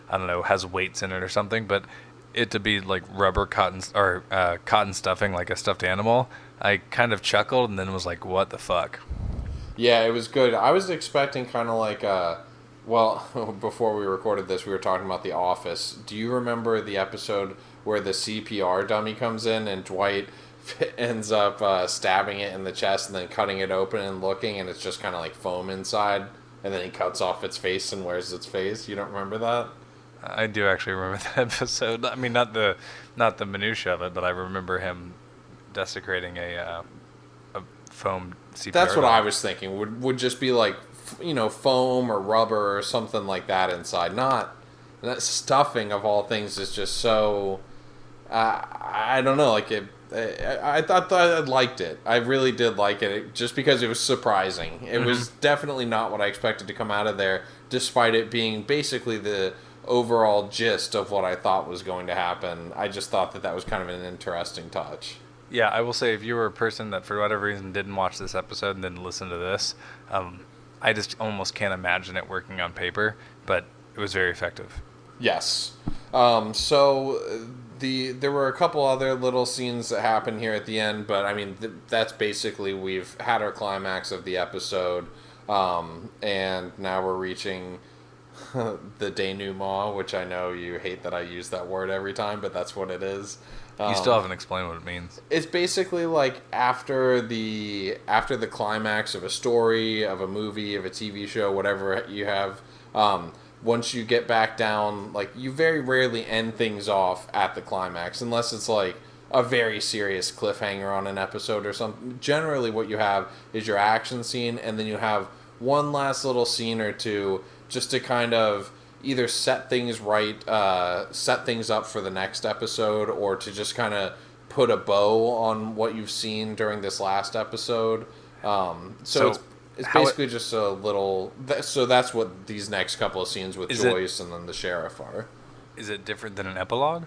I don't know, has weights in it or something, but it to be like rubber cotton or cotton stuffing like a stuffed animal, I kind of chuckled and then was like, what the fuck? Yeah, it was good. I was expecting kind of like before we recorded this, we were talking about The Office. Do you remember the episode where the CPR dummy comes in and Dwight ends up stabbing it in the chest and then cutting it open and looking, and it's just kind of like foam inside, and then he cuts off its face and wears its face? You don't remember that? I do actually remember that episode. I mean, not the minutia of it, but I remember him desecrating a foam CPR. That's what I was thinking. Would just be like, foam or rubber or something like that inside. Not that stuffing of all things is just so. I don't know. Like it. I thought I liked it. I really did like it, just because it was surprising. It was definitely not what I expected to come out of there, despite it being basically the overall gist of what I thought was going to happen. I just thought that was kind of an interesting touch. Yeah, I will say, if you were a person that for whatever reason didn't watch this episode and didn't listen to this, I just almost can't imagine it working on paper, but it was very effective. Yes. So there were a couple other little scenes that happened here at the end, but I mean, that's basically, we've had our climax of the episode, and now we're reaching the denouement, which I know you hate that I use that word every time, but that's what it is. You still haven't explained what it means. It's basically like after the climax of a story, of a movie, of a TV show, whatever you have, once you get back down, like, you very rarely end things off at the climax, unless it's like a very serious cliffhanger on an episode or something. Generally what you have is your action scene, and then you have one last little scene or two just to kind of either set things right, set things up for the next episode, or to just kind of put a bow on what you've seen during this last episode. So it's basically just a little. So that's what these next couple of scenes with Joyce and then the sheriff are. Is it different than an epilogue?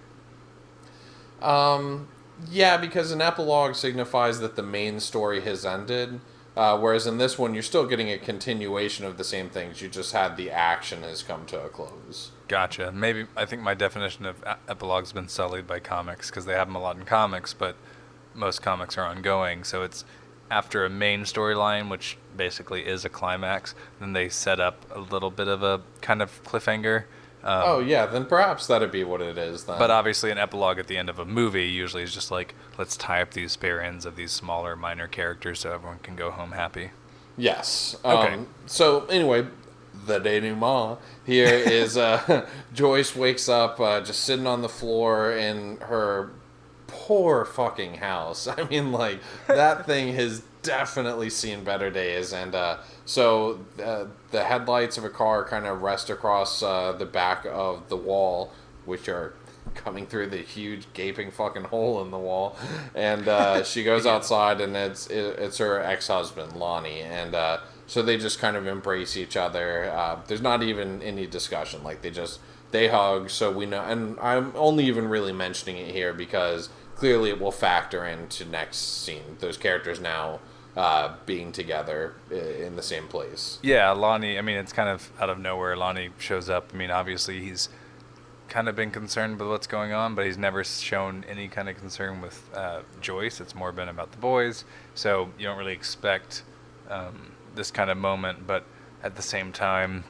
Yeah, because an epilogue signifies that the main story has ended. Whereas in this one, you're still getting a continuation of the same things. You just had the action has come to a close. Gotcha. I think my definition of epilogue's been sullied by comics, because they have them a lot in comics, but most comics are ongoing. So it's after a main storyline, which basically is a climax, then they set up a little bit of a kind of cliffhanger. Then perhaps that'd be what it is then. But obviously an epilogue at the end of a movie usually is just like, let's tie up these spare ends of these smaller minor characters so everyone can go home happy. Yes. Okay. So anyway, the denouement here is Joyce wakes up just sitting on the floor in her poor fucking house. I mean, like, that thing has definitely seen better days, and so the headlights of a car kind of rest across the back of the wall, which are coming through the huge gaping fucking hole in the wall, and she goes outside, and it's her ex-husband Lonnie, and so they just kind of embrace each other. There's not even any discussion, like they hug, so we know, and I'm only even really mentioning it here because clearly it will factor into next scene. Those characters now being together in the same place. Yeah, Lonnie, I mean, it's kind of out of nowhere. Lonnie shows up. I mean, obviously he's kind of been concerned with what's going on, but he's never shown any kind of concern with Joyce. It's more been about the boys. So you don't really expect this kind of moment, but at the same time,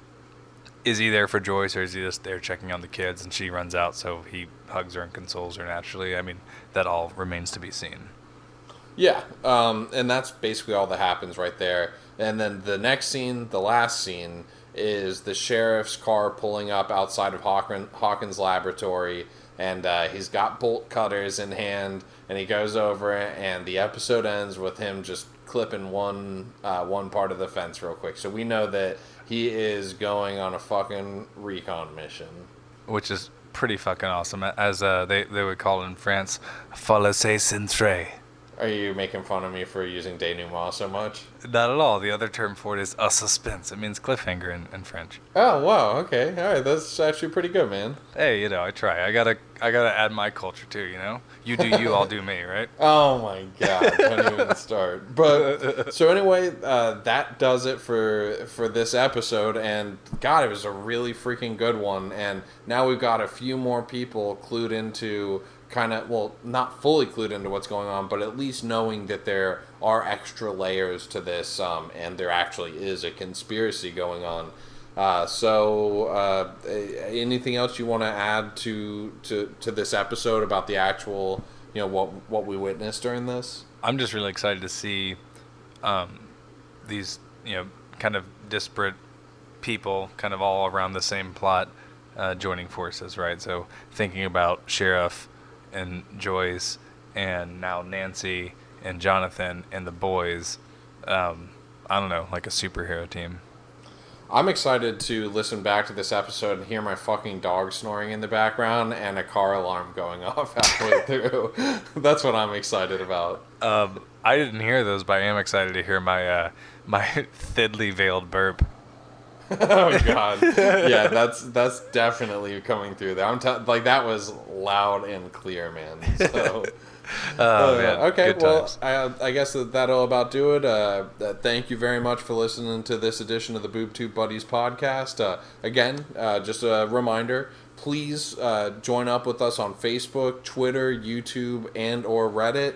is he there for Joyce, or is he just there checking on the kids and she runs out, so he hugs her and consoles her naturally? I mean, that all remains to be seen. Yeah, and that's basically all that happens right there. And then the next scene, the last scene, is the sheriff's car pulling up outside of Hawkins Laboratory, and he's got bolt cutters in hand, and he goes over, and the episode ends with him just clipping one part of the fence real quick. So we know that he is going on a fucking recon mission. Which is pretty fucking awesome. As they would call it in France, falaise centré. Are you making fun of me for using denouement so much? Not at all. The other term for it is a suspense. It means cliffhanger in French. Oh, wow. Okay. All right. That's actually pretty good, man. Hey, I try. I gotta add my culture too, You do you, I'll do me, right? Oh, my God. Don't even start. But, so anyway, that does it for this episode. And, God, it was a really freaking good one. And now we've got a few more people clued into... not fully clued into what's going on, but at least knowing that there are extra layers to this, and there actually is a conspiracy going on. So anything else you want to add to this episode about the actual, what we witnessed during this? I'm just really excited to see these, kind of disparate people kind of all around the same plot joining forces, right? So thinking about Sheriff and Joyce, and now Nancy and Jonathan and the boys. I don't know, like a superhero team. I'm excited to listen back to this episode and hear my fucking dog snoring in the background and a car alarm going off halfway through. That's what I'm excited about. I didn't hear those, but I am excited to hear my thinly veiled burp. Oh God! Yeah, that's definitely coming through there. That was loud and clear, man. So, man, okay. Well, times. I guess that'll about do it. Thank you very much for listening to this edition of the Boob Tube Buddies podcast. Again, just a reminder: please join up with us on Facebook, Twitter, YouTube, and or Reddit.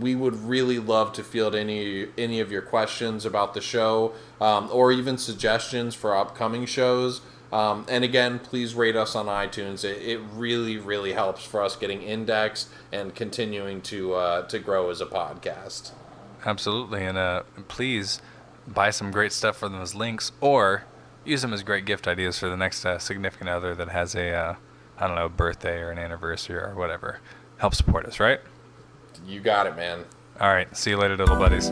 We would really love to field any of your questions about the show, or even suggestions for upcoming shows. And again, please rate us on iTunes. It really, really helps for us getting indexed and continuing to grow as a podcast. Absolutely, and please buy some great stuff for them as links, or use them as great gift ideas for the next significant other that has a birthday or an anniversary or whatever. Help support us, right? You got it, man. All right. See you later, little buddies.